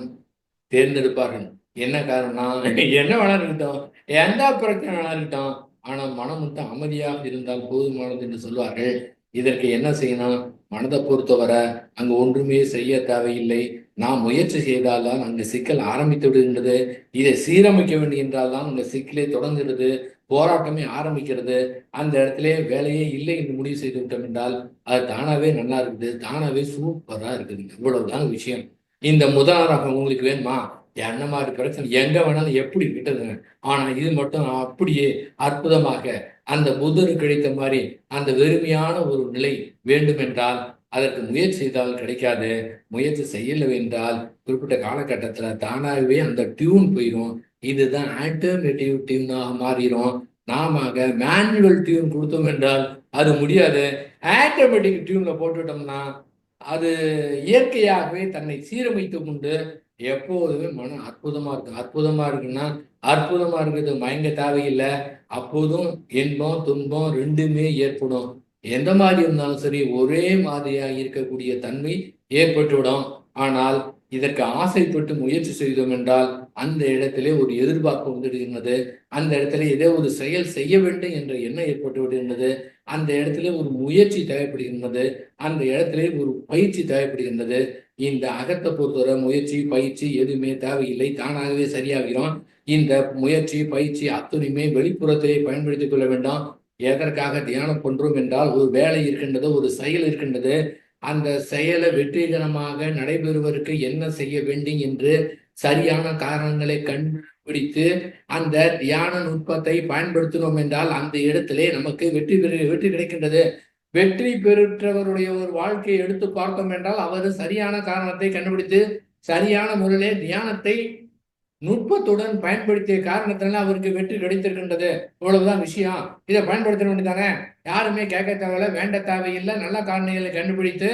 தேர்ந்தெடுப்பார்கள். என்ன காரணம்? என்ன வேணா இருக்கட்டும், எந்த பிரச்சனை வேணா இருக்கட்டும், ஆனா மனம் மட்டும் அமைதியாக இருந்தால் போதுமானது என்று சொல்வார்கள். இதற்கு என்ன செய்யணும்? மனதை பொறுத்தவரை அங்க ஒன்றுமே செய்ய தேவையில்லை. நாம் முயற்சி செய்தால்தான் அங்கு சிக்கல் ஆரம்பித்து விடுகின்றது. இதை சீரமைக்க வேண்டும் என்றால் தான் அங்க சிக்கலே தொடங்குகிறது, போராட்டமே ஆரம்பிக்கிறது. அந்த இடத்துல வேலையே இல்லை என்று முடிவு செய்து விட்டோம் என்றால் அது தானாவே நல்லா இருக்குது, தானாவே சூப்பரா இருக்குது. இவ்வளவுதான் விஷயம். இந்த முதல் ரகம் உங்களுக்கு வேணுமா? என்ன மாதிரி பிரச்சனை எங்க வேணாலும் எப்படி விட்டதுங்க. ஆனா இது மட்டும் அப்படியே அற்புதமாக அந்த புத்தருக்கு கிடைத்த மாதிரி அந்த வெறுமையான ஒரு நிலை வேண்டும் என்றால் அதற்கு முயற்சி செய்தால் கிடைக்காது. முயற்சி செய்யலை என்றால் குறிப்பிட்ட காலகட்டத்துல தானாகவே அந்த டியூன் போயிடும். இதுதான் ஆல்டர்னேட்டிவ் டியூனாக மாறிடும். நாம மேனுவல் டியூன் கொடுத்தோம் என்றால் அது முடியாது. ஆட்டோமேட்டிக் டியூன்ல போட்டுட்டோம்னா அது இயற்கையாகவே தன்னை சீரமைத்து கொண்டு எப்போதுமே மனம் அற்புதமா இருக்கு. அற்புதமா இருக்குன்னா அற்புதமா இருக்கிறது மயங்க தேவையில்லை. அப்போதும் இன்பம் துன்பம் ரெண்டுமே ஏற்படும். எந்த மாதிரி இருந்தாலும் சரி ஒரே மாதிரியா இருக்கக்கூடிய தன்மை ஏற்பட்டுவிடும். ஆனால் இதற்கு ஆசைப்பட்டு முயற்சி செய்தோம் என்றால் அந்த இடத்திலே ஒரு எதிர்பார்ப்பு வந்துடுகின்றது. அந்த இடத்துல ஏதோ ஒரு செயல் செய்ய வேண்டும் என்ற எண்ணம் ஏற்பட்டு விடுகின்றது. அந்த இடத்துல ஒரு முயற்சி தேவைப்படுகின்றது. அந்த இடத்திலே ஒரு பயிற்சி தேவைப்படுகின்றது. இந்த அகத்தை பொறுத்தவரை முயற்சி பயிற்சி எதுவுமே தேவையில்லை, தானாகவே சரியாகிறோம். இந்த முயற்சி பயிற்சி அத்துணையுமே வெளிப்புறத்திலே பயன்படுத்திக் கொள்ள வேண்டாம். எதற்காக தியானம் பண்றோம் என்றால் ஒரு வேலை இருக்கின்றது, ஒரு செயல் இருக்கின்றது. அந்த செயலை வெற்றிகரமாக நடைபெறுவதற்கு என்ன செய்ய வேண்டும் என்று சரியான காரணங்களை கண்டுபிடித்து அந்த தியான நுட்பத்தை பயன்படுத்தினோம் என்றால் அந்த இடத்திலே நமக்கு வெற்றி கிடைக்கின்றது. வெற்றி பெற்றவருடைய ஒரு வாழ்க்கையை எடுத்து பார்த்தோம் என்றால் அவர் சரியான காரணத்தை கண்டுபிடித்து சரியான முறையிலே தியானத்தை நுட்பத்துடன் பயன்படுத்திய காரணத்தினால அவருக்கு வெற்றி கிடைத்திருக்கின்றது. இவ்வளவுதான் விஷயம். இதை பயன்படுத்த வேண்டியதானே? யாருமே கேட்க தேவையில்லை, வேண்ட தேவையில்லை. நல்ல காரணிகளை கண்டுபிடித்து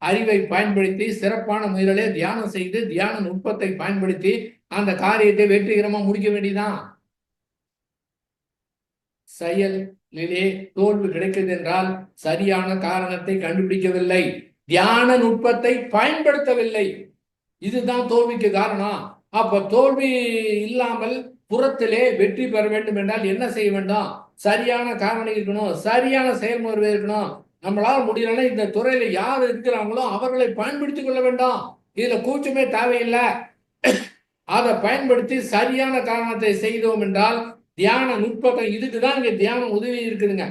அறிவை பயன்படுத்தி சிறப்பான முறையிலே தியானம் செய்து தியான நுட்பத்தை பயன்படுத்தி அந்த காரியத்தை வெற்றிகரமா முடிக்க வேண்டியதான். செயலிலே தோல்வி கிடைக்கிறது என்றால் சரியான காரணத்தை கண்டுபிடிக்கவில்லை, தியான நுட்பத்தை பயன்படுத்தவில்லை. இதுதான் தோல்விக்கு காரணம். அப்ப தோல்வி இல்லாமல் புறத்திலே வெற்றி பெற வேண்டும் என்றால் என்ன செய்ய வேண்டும்? சரியான காரணம் இருக்கணும், சரியான செயல்முறை இருக்கணும். நம்மளால முடியலன்னா இந்த துறையில யார் இருக்கிறாங்களோ அவர்களை பயன்படுத்திக் கொள்ள வேண்டும். இதுல கூச்சமே தேவையில்லை. அதை பயன்படுத்தி சரியான காரணத்தை செய்தோம் என்றால் தியான நுட்பத்தை, இதுக்குதான் இங்க தியானம் உதவி இருக்குதுங்க.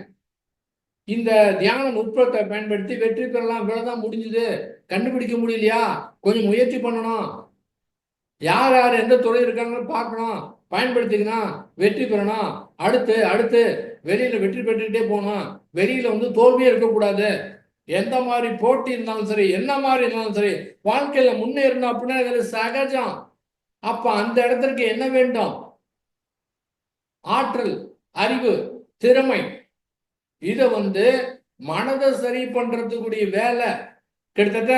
இந்த தியான நுட்பத்தை பயன்படுத்தி வெற்றி பெறலாம். இவ்வளவுதான் முடிஞ்சது. கண்டுபிடிக்க முடியலையா? கொஞ்சம் முயற்சி பண்ணணும். யார் யார் எந்த துறை இருக்காங்கன்னு பார்க்கணும், பயன்படுத்திக்கணும், வெற்றி பெறணும். அடுத்து அடுத்து வெளியில வெற்றி பெற்றுக்கிட்டே போகணும். வெளியில தோல்வியே இருக்கக்கூடாது. எந்த மாதிரி போட்டி இருந்தாலும் சரி, என்ன மாதிரி இருந்தாலும் சரி, வாழ்க்கையில முன்னேறணும் அப்படின்னா இது சகஜம். அப்ப அந்த இடத்திற்கு என்ன வேண்டும்? ஆற்றல், அறிவு, திறமை. இதை மனதை சரி பண்றதுக்குரிய வேலை கிட்டத்தட்ட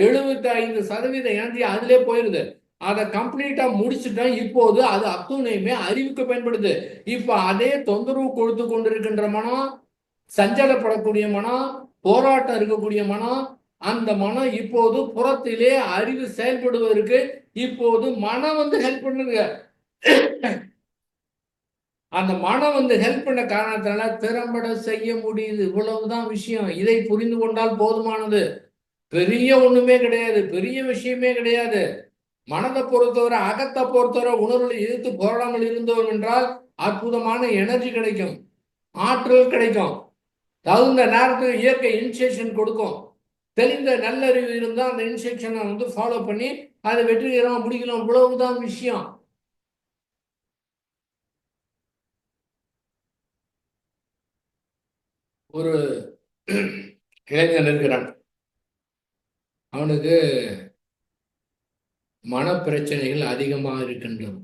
75% எனர்ஜி அதிலே போயிருது. அதை கம்ப்ளீட்டா முடிச்சுட்டோம். இப்போது அது அத்துணையுமே அறிவுக்கு பயன்படுது. இப்ப அதே தொந்தரவு கொடுத்து கொண்டிருக்கின்ற மனம், சஞ்சலப்படக்கூடிய மனம், போராட்டம் இருக்கக்கூடிய மனம், அந்த மனம் இப்போது புறத்திலே அறிவு செயல்படுவதற்கு இப்போது மனம் ஹெல்ப் பண்ணுங்க. அந்த மனம் ஹெல்ப் பண்ண காரணத்தினால திறம்பட செய்ய முடியுது. இவ்வளவுதான் விஷயம். இதை புரிந்து கொண்டால் போதுமானது. பெரிய ஒண்ணுமே கிடையாது, பெரிய விஷயமே கிடையாது. மனதை பொறுத்தவரை, அகத்தை பொறுத்தவரை உணர்வுகளை எதிர்த்து போராடாமல் இருந்தோம் என்றால் அற்புதமான எனர்ஜி கிடைக்கும், ஆற்றல் கிடைக்கும். தகுந்த நேரத்துக்கு இயற்கை இன்ஸ்ட்ரக்ஷன் கொடுக்கும். தெளிந்த நல்லறிவு இருந்தால் அந்த இன்ஸ்ட்ரக்ஷனை ஃபாலோ பண்ணி அதை வெற்றிகரமாக முடிக்கணும். இவ்வளவுதான் விஷயம். ஒரு இளைஞன் இருக்கிறான். அவனுக்கு மனப்பிரச்சனைகள் அதிகமாக இருக்கின்றன.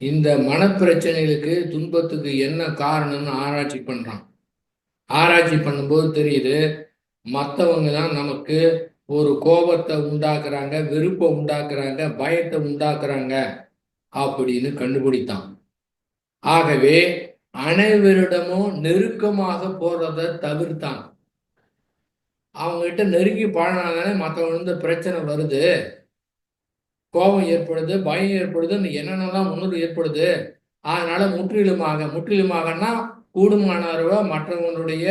இந்த மனப்பிரச்சனைகளுக்கு, துன்பத்துக்கு என்ன காரணம்னு ஆராய்ச்சி பண்றான். ஆராய்ச்சி பண்ணும்போது தெரியுது, மற்றவங்க தான் நமக்கு ஒரு கோபத்தை உண்டாக்குறாங்க, வெறுப்பை உண்டாக்குறாங்க, பயத்தை உண்டாக்குறாங்க அப்படின்னு கண்டுபிடித்தான். ஆகவே அனைவரிடமும் நெருக்கமாக போறதை தவிர்த்தான். அவங்ககிட்ட நெருங்கி பழனாதானே மற்றவங்க பிரச்சனை வருது, கோபம் ஏற்படுது, பயம் ஏற்படுது, என்னென்னலாம் உணர்வு ஏற்படுது. அதனால முற்றிலுமாகனா கூடுமானவர மற்றவங்களுடைய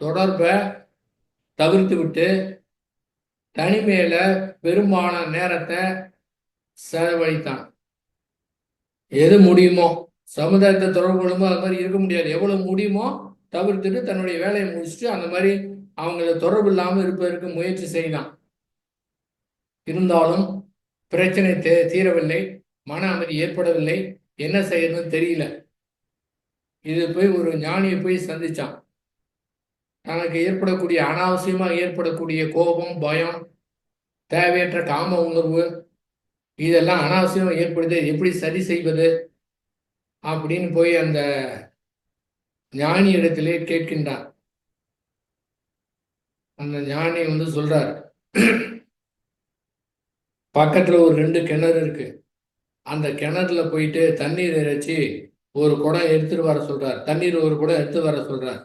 தொடர்பை தவிர்த்து விட்டு தனிமையில பெரும்பாலான நேரத்தை செலவழித்தான். எது முடியுமோ சமுதாயத்தை தொடர்பு கொள்ளும்போது அது மாதிரி இருக்க முடியாது. எவ்வளவு முடியுமோ தவிர்த்துட்டு தன்னுடைய வேலையை முடிச்சுட்டு அந்த மாதிரி அவங்கள தொடர்பு இல்லாமல் இருப்பதற்கு முயற்சி செய்யலாம். இருந்தாலும் பிரச்சனை தீரவில்லை, மன அமைதி ஏற்படவில்லை, என்ன செய்யணும்னு தெரியல. இது போய் ஒரு ஞானியை போய் சந்திச்சான். தனக்கு ஏற்படக்கூடிய அனாவசியமாக ஏற்படக்கூடிய கோபம், பயம், தேவையற்ற காம உணர்வு, இதெல்லாம் அனாவசியமாக ஏற்படுது, எப்படி சரி செய்வது அப்படின்னு போய் அந்த ஞானி இடத்திலே கேட்கின்றார். அந்த ஞானி சொல்றார், பக்கத்துல ஒரு 2 கிணறு இருக்கு. அந்த கிணறுல போயிட்டு தண்ணீர் இறைச்சி ஒரு குடம் எடுத்துட்டு வர சொல்றார். தண்ணீர் ஒரு குடம் எடுத்து வர சொல்றார்.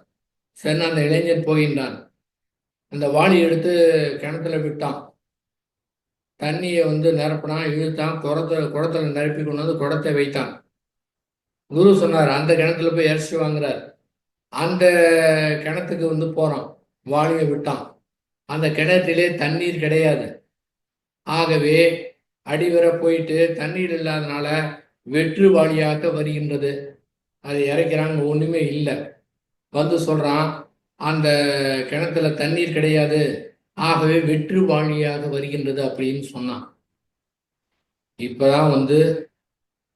சரி, அந்த இளைஞன் போகின்றான். அந்த வாளி எடுத்து கிணத்துல விட்டான். தண்ணியை நிரப்பினான், இழுத்தான், குடத்துல நிரப்பி கொண்டு குடத்தை வைத்தான். குரு சொன்னார், அந்த கிணத்துல போய் இறைச்சி வாங்குறார். அந்த கிணத்துக்கு போறான், வாளியை விட்டான். அந்த கிணற்றிலே தண்ணீர் கிடையாது. ஆகவே அடிவர போயிட்டு தண்ணீர் இல்லாதனால வெற்று வாளியாக வருகின்றது. அதை இறைக்கிறாங்க, ஒண்ணுமே இல்லை. சொல்றான், அந்த கிணத்துல தண்ணீர் கிடையாது, ஆகவே வெற்று வாளியாக வருகின்றது அப்படின்னு சொன்னான். இப்பதான்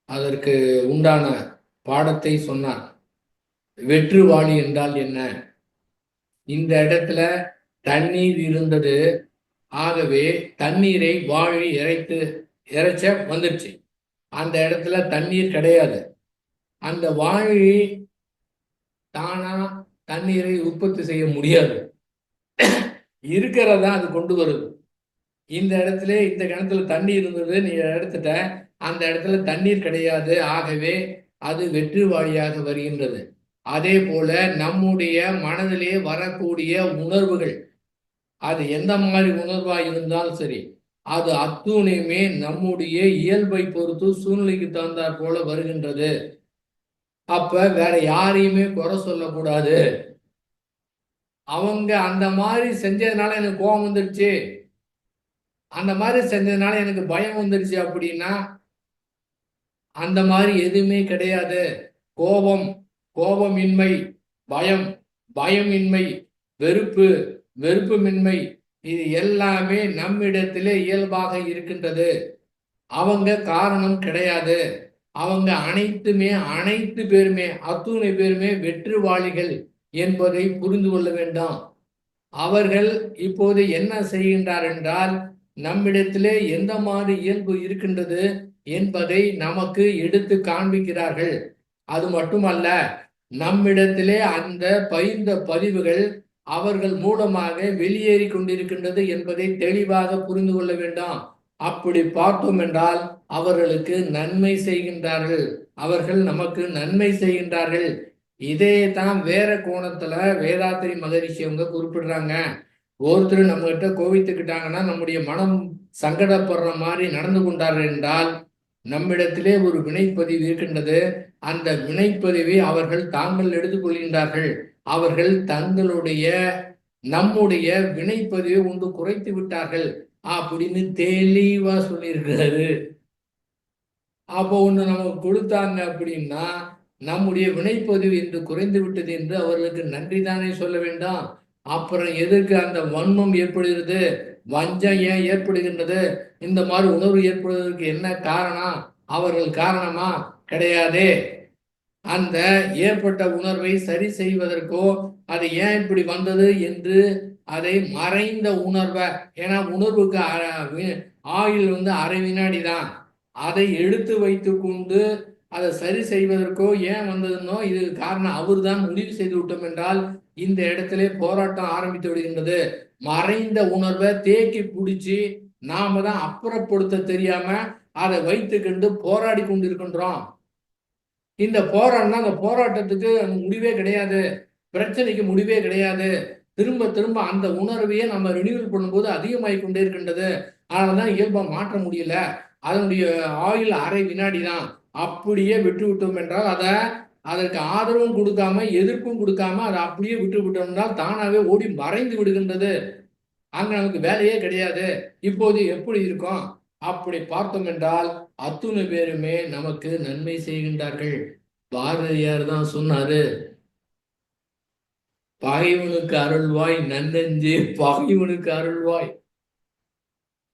அதற்கு உண்டான பாடத்தை சொன்னான். வெற்று வாளி என்றால் என்ன? இந்த இடத்துல தண்ணீர் இருந்தது, ஆகவே தண்ணீரை வாளி இறைச்ச வந்துடுச்சு. அந்த இடத்துல தண்ணீர் கிடையாது. அந்த வாளி தானா தண்ணீரை உற்பத்தி செய்ய முடியாது, இருக்கிறதா அது கொண்டு வருது. இந்த இடத்துல, இந்த கிணத்துல தண்ணீர் இருந்தது, நீ எடுத்துட்ட, அந்த இடத்துல தண்ணீர் கிடையாது, ஆகவே அது வெற்றிவாளியாக வருகின்றது. அதே போல நம்முடைய மனதிலே வரக்கூடிய உணர்வுகள், அது எந்த மாதிரி உணர்வா இருந்தாலும் சரி, அது அத்துணையுமே நம்முடைய இயல்பை பொறுத்து சூழ்நிலைக்கு தகுந்தாற் போல வருகின்றது. அப்ப வேற யாரையுமே குறை சொல்லக்கூடாது. அவங்க அந்த மாதிரி செஞ்சதுனால எனக்கு கோபம் வந்துடுச்சு, அந்த மாதிரி செஞ்சதுனால எனக்கு பயம் வந்துடுச்சு அப்படின்னா அந்த மாதிரி எதுவுமே கிடையாது. கோபம், கோபமின்மை, பயம், பயமின்மை, வெறுப்பு, வெறுப்புமின்மை, இது எல்லாமே நம்மிடத்திலே இயல்பாக இருக்கின்றது. அவங்க காரணம் கிடையாது. அவங்க அனைத்து பேருமே அத்துணை பேருமே வெற்றிவாளிகள் என்பதை புரிந்து கொள்ள வேண்டும். அவர்கள் இப்போது என்ன செய்கின்றார் என்றால், நம்மிடத்திலே எந்த மாதிரி இயல்பு இருக்கின்றது என்பதை நமக்கு எடுத்து காண்பிக்கிறார்கள். அது மட்டுமல்ல, நம்மிடத்திலே அந்த பயிர்ந்த பதிவுகள் அவர்கள் மூலமாக வெளியேறி கொண்டிருக்கின்றது என்பதை தெளிவாக புரிந்து கொள்ள வேண்டும். அப்படி பார்த்தோம் என்றால் அவர்களுக்கு நன்மை செய்கின்றார்கள், அவர்கள் நமக்கு நன்மை செய்கின்றார்கள். இதே தான் வேற கோணத்துல வேதாத்திரி மகரிஷி அவங்க குறிப்பிடுறாங்க. ஒருத்தர் நம்ம கிட்ட கோவித்துக்கிட்டாங்கன்னா நம்முடைய மனம் சங்கடப்படுற மாதிரி நடந்து கொண்டார்கள் என்றால் நம்மிடத்திலே ஒரு வினைப்பதிவு இருக்கின்றது. அந்த வினைப்பதிவை அவர்கள் தாங்கள் எடுத்துக்கொள்கின்றார்கள். அவர்கள் தங்களுடைய நம்முடைய வினைப்பதிவை ஒன்று குறைத்து விட்டார்கள் அப்படின்னு தெளிவா சொல்லியிருக்கிறாரு. அப்போ ஒன்று நமக்கு கொடுத்தாங்க அப்படின்னா நம்முடைய வினைப்பதிவு என்று குறைந்து விட்டது என்று அவர்களுக்கு நன்றி தானே சொல்ல வேண்டாம். அப்புறம் எதற்கு அந்த வன்மம் ஏற்படுகிறது, வஞ்சம் ஏன் ஏற்படுகின்றது, இந்த மாதிரி உணர்வு ஏற்படுவதற்கு என்ன காரணம்? அவர்கள் காரணமா? கிடையாது. அந்த ஏற்பட்ட உணர்வை சரி செய்வதற்கோ அது ஏன் இப்படி வந்தது என்று அதை மறைந்த உணர்வை, ஏன்னா உணர்வுக்கு ஆயுள் அரை வினாடி தான், அதை எடுத்து வைத்து கொண்டு அதை சரி செய்வதற்கோ ஏன் வந்ததுன்னோ இது காரணம் அவர் தான் முடிவு செய்து விட்டோம் என்றால் இந்த இடத்திலே போராட்டம் ஆரம்பித்து விடுகின்றது. மறைந்த உணர்வை தேக்கி பிடிச்சி நாம தான் அப்புறப்படுத்த தெரியாம அதை வைத்து கொண்டு போராடி கொண்டிருக்கின்றோம். இந்த போராட்டம் அந்த போராட்டத்துக்கு முடிவே கிடையாது, பிரச்சனைக்கு முடிவே கிடையாது. திரும்ப திரும்ப அந்த உணர்வையே நம்ம ரினியூவல் பண்ணும்போது அதிகமாகி கொண்டே இருக்கின்றது. அதனாலதான் இயல்பா மாற்ற முடியல. அதனுடைய ஆயுள் அரை வினாடி தான். அப்படியே விட்டு விட்டோம் என்றால் அதற்கு ஆதரவும் கொடுக்காம எதிர்ப்பும் கொடுக்காம அதை அப்படியே விட்டு விட்டோம் என்றால் தானாவே ஓடி மறைந்து விடுகின்றது. அங்க நமக்கு வேலையே கிடையாது. இப்போது எப்படி இருக்கும் அப்படி பார்த்தோம் என்றால் அத்துணை பேருமே நமக்கு நன்மை செய்கின்றார்கள். பாரதியார் தான் சொன்னாரு, பகைவனுக்கு அருள்வாய் நன்னெஞ்சே பகைவனுக்கு அருள்வாய்.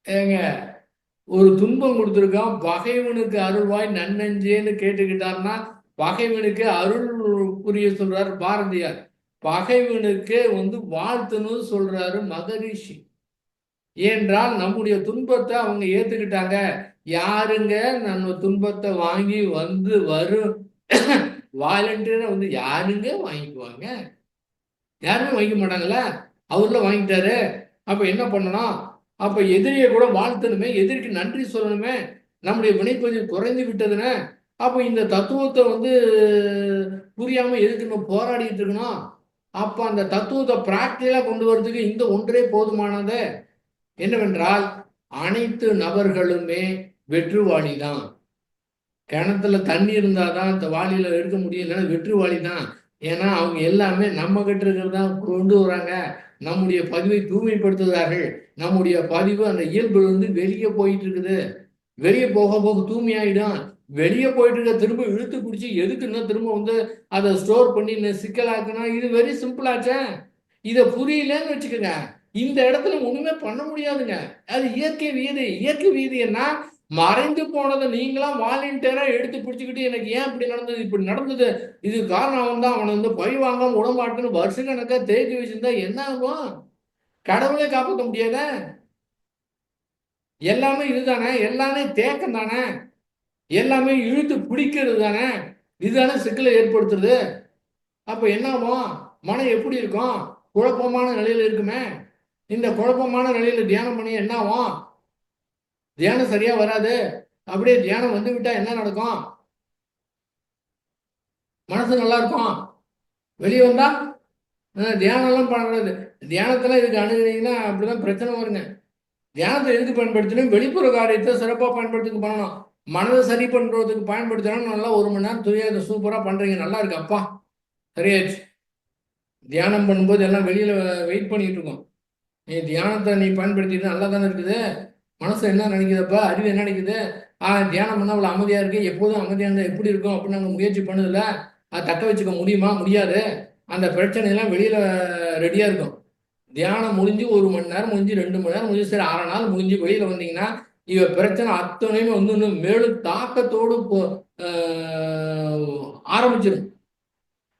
ஏங்க, ஒரு துன்பம் கொடுத்துருக்கான், பகைவனுக்கு அருள்வாய் நன்னெஞ்சேன்னு கேட்டுக்கிட்டார்னா பகைவனுக்கு அருள் புரிய சொல்றாரு பாரதியார். பகைவனுக்கு வாழ்த்துன்னு சொல்றாரு மகரிஷி. ஏனென்றால் நம்முடைய துன்பத்தை அவங்க ஏத்துக்கிட்டாங்க. யாருங்க நம்ம துன்பத்தை வாங்கி வரும் வாலண்டியரா யாருங்க வாங்கிக்குவாங்க? யாருமே வாங்கிக்க மாட்டாங்களா? அவர்ல வாங்கிட்டாரு. அப்ப என்ன பண்ணணும்? அப்ப எதிரியை கூட வாழ்த்தணுமே, எதிரிக்கு நன்றி சொல்லணுமே, நம்முடைய வினைப்பதிவு குறைந்து விட்டதுன்னு. அப்ப இந்த தத்துவத்தை புரியாம எதுக்கு நம்ம போராடிட்டு இருக்கணும்? அப்ப அந்த தத்துவத்தை பிராக்டிகலா கொண்டு வரதுக்கு இந்த ஒன்றே போதுமானது. என்னவென்றால் அனைத்து நபர்களுமே வெற்றுவாளி தான். கிணத்துல தண்ணி இருந்தாதான் அந்த வாளியில எடுக்க முடியல, வெற்றுவாளி தான். ஏன்னா அவங்க எல்லாமே நம்ம கிட்ட இருக்கிறதா கொண்டு வராங்க. நம்முடைய பதிவை தூய்மைப்படுத்துகிறார்கள். நம்முடைய பதிவு அந்த இயல்புல வெளியே போயிட்டு இருக்குது. வெளியே போக போக தூய்மையாயிடும். வெளியே போயிட்டு இருக்க திரும்ப இழுத்து பிடிச்சி எதுக்குன்னா திரும்ப அதை ஸ்டோர் பண்ணி சிக்கலாக்கணும். இது வெரி சிம்பிளாச்சே. இதை புரியலன்னு வச்சுக்கோங்க, இந்த இடத்துல ஒண்ணுமே பண்ண முடியாதுங்க. அது இயற்கை விதி. இயற்கை விதின்னா மறைந்து போனதை நீங்களாம் வாலண்டியரா எடுத்து பிடிச்சிக்கிட்டு எனக்கு ஏன் இப்படி நடந்தது, இப்படி நடந்தது, இது காரணம் அவன் தான், அவனை பழி வாங்காம விடமாட்டுன்னு வருஷக்கணக்கா தேக்கி வச்சிருந்தா என்ன ஆகும்? கடவுளே காப்பாற்ற முடியாத. எல்லாமே இதுதானே, எல்லாமே தேக்கம் தானே, எல்லாமே இழுத்து பிடிக்கிறது தானே, இதுதானே சிக்கலை ஏற்படுத்துறது. அப்ப என்ன ஆகும்? மனம் எப்படி இருக்கும்? குழப்பமான நிலையில இருக்குமே. இந்த குழப்பமான நிலையில தியானம் பண்ணி என்ன ஆகும்? தியானம் சரியா வராது. அப்படியே தியானம் வந்து விட்டா என்ன நடக்கும்? மனசு நல்லா இருக்கும். வெளியே வந்தா தியானம்லாம் பண்றது, தியானத்தெல்லாம் இதுக்கு அணுகுனீங்கன்னா அப்படிதான் பிரச்சனை வருங்க. தியானத்தை எதுக்கு பயன்படுத்தணும்? வெளிப்புற காரியத்தை சிறப்பாக பயன்படுத்திக்கு பண்ணணும். மனதை சரி பண்றதுக்கு பயன்படுத்தணும். நல்லா 1 மணி நேரம் துரியாத சூப்பரா பண்றீங்க, நல்லா இருக்கு, அப்பா சரியாச்சு. தியானம் பண்ணும்போது எல்லாம் வெளியில வெயிட் பண்ணிட்டு இருக்கோம். நீ தியானத்தை நீ பயன்படுத்திட்டு நல்லா தானே இருக்குது. மனசு என்ன நினைக்குதுப்பா, அறிவு என்ன நினைக்குது? தியானம் பண்ணா அவ்வளோ அமைதியா இருக்கு, எப்போதும் அமைதியா இருந்தால் எப்படி இருக்கும் அப்படின்னு நாங்கள் முயற்சி பண்ணதில்ல. அது தக்க வச்சுக்க முடியுமா? முடியாது. அந்த பிரச்சனையெல்லாம் வெளியில ரெடியா இருக்கும். தியானம் முடிஞ்சு 1 மணி நேரம் முடிஞ்சு 2 மணி நேரம் முடிஞ்சு சரி 6 நாள் முடிஞ்சு வெளியில வந்தீங்கன்னா இவ பிரச்சனை அத்தனையுமே வந்து இன்னும் மேலும் தாக்கத்தோடு ஆரம்பிச்சிடும்.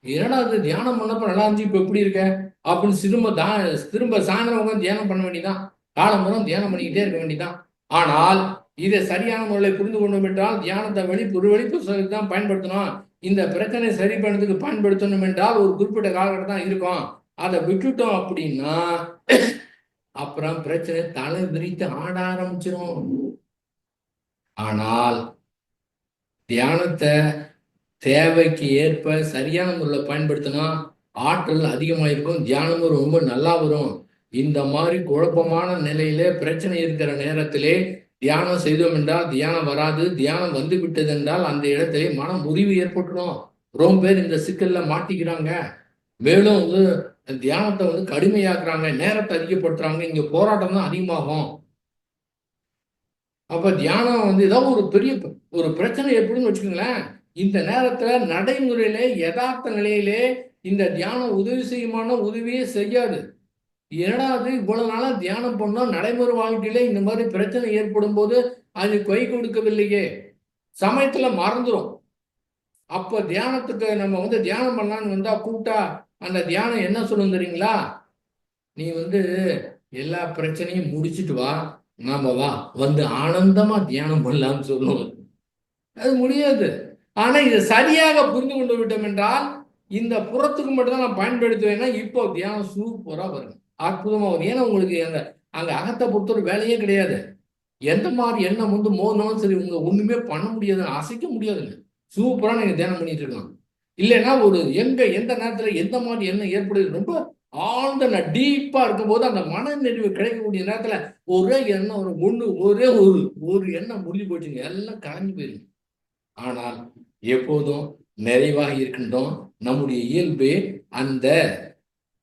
என்னடா அது தியானம் பண்ணப்ப நல்லா இருந்துச்சு, இப்ப எப்படி இருக்க அப்படின்னு திரும்ப சாயந்தரம் உட்காந்து தியானம் பண்ண வேண்டியதான். காலம்பரம் தியானம் பண்ணிக்கிட்டே இருக்க வேண்டியதான். ஆனால் இதை சரியான முறையில் புரிந்து கொண்டோம் என்றால் தியானத்தை வெளிப்பு தான் பயன்படுத்தணும். இந்த பிரச்சனை சரி பண்ணதுக்கு பயன்படுத்தணும் என்றால் ஒரு குறிப்பிட்ட காலகட்டம் தான் இருக்கும். அதை விட்டுட்டோம் அப்படின்னா அப்புறம் பிரச்சனை தலை விரித்து ஆட ஆரம்பிச்சிடும். ஆனால் தியானத்தை தேவைக்கு ஏற்ப சரியான முறையில் பயன்படுத்தினா ஆற்றல் அதிகமாக இருக்கும், தியானமும் ரொம்ப நல்லா வரும். இந்த மாதிரி குழப்பமான நிலையில பிரச்சனை இருக்கிற நேரத்திலே தியானம் செய்தோம் என்றால் தியானம் வராது. தியானம் வந்து விட்டது என்றால் அந்த இடத்திலே மன முறிவு ஏற்பட்டுடும். ரொம்ப பேர் இந்த சிக்கல்ல மாட்டிக்கிறாங்க. மேலும் வந்து தியானத்தை வந்து கடுமையாக்குறாங்க, நேரத்தை அதிகப்படுத்துறாங்க. இங்க போராட்டம் தான் அதிகமாகும். அப்ப தியானம் வந்து ஏதாவது ஒரு பெரிய ஒரு பிரச்சனை எப்படின்னு வச்சுக்கோங்களேன், இந்த நேரத்துல நடைமுறையிலே யதார்த்த நிலையிலே இந்த தியானம் உதவி செய்யுமான உதவியே செய்யாது. ஏன்னா அது இவ்வளவு நாளா தியானம் பண்ணோம், நடைமுறை வாழ்க்கையில இந்த மாதிரி பிரச்சனை ஏற்படும் போது அது கை கொடுக்கவில்லையே, சமயத்துல மறந்துடும். அப்ப தியானத்துக்கு நம்ம வந்து தியானம் பண்ணலான்னு வந்தா கூப்பிட்டா அந்த தியானம் என்ன சொல்லும் தெரியுங்களா? நீ வந்து எல்லா பிரச்சனையும் முடிச்சுட்டு வா, நாம வா வந்து ஆனந்தமா தியானம் பண்ணலாம்னு சொல்லுவோம். அது முடியாது. ஆனா இதை சரியாக புரிந்து கொண்டு விட்டோம் என்றால் இந்த புறத்துக்கு மட்டும்தான் நான் பயன்படுத்துவேன்னா இப்போ தியானம் சூப்பரா வரும், அற்புதமா வரும். ஏன்னா உங்களுக்கு அங்க அகத்தை பொறுத்த ஒரு வேலையே கிடையாது. எந்த மாதிரி எண்ணம் வந்து மோதினாலும் சரி உங்க ஒண்ணுமே பண்ண முடியாது, அசைக்க முடியாதுங்க. சூப்பரா நீங்க தியானம் பண்ணிட்டு இருக்கலாம். இல்லைன்னா ஒரு எந்த நேரத்துல எந்த மாதிரி எண்ணம் ஏற்படுது, ரொம்ப ஆழ்ந்த டீப்பா இருக்கும்போது அந்த மன நிறைவு கிடைக்கக்கூடிய நேரத்துல ஒரே எண்ணம் ஒரே ஒரு எண்ணம் முடிஞ்சு போச்சுங்க, எல்லாம் கலைஞ்சு போயிருங்க. ஆனால் எப்போதும் நிறைவாக இருக்கின்றோம். நம்முடைய இயல்பு அந்த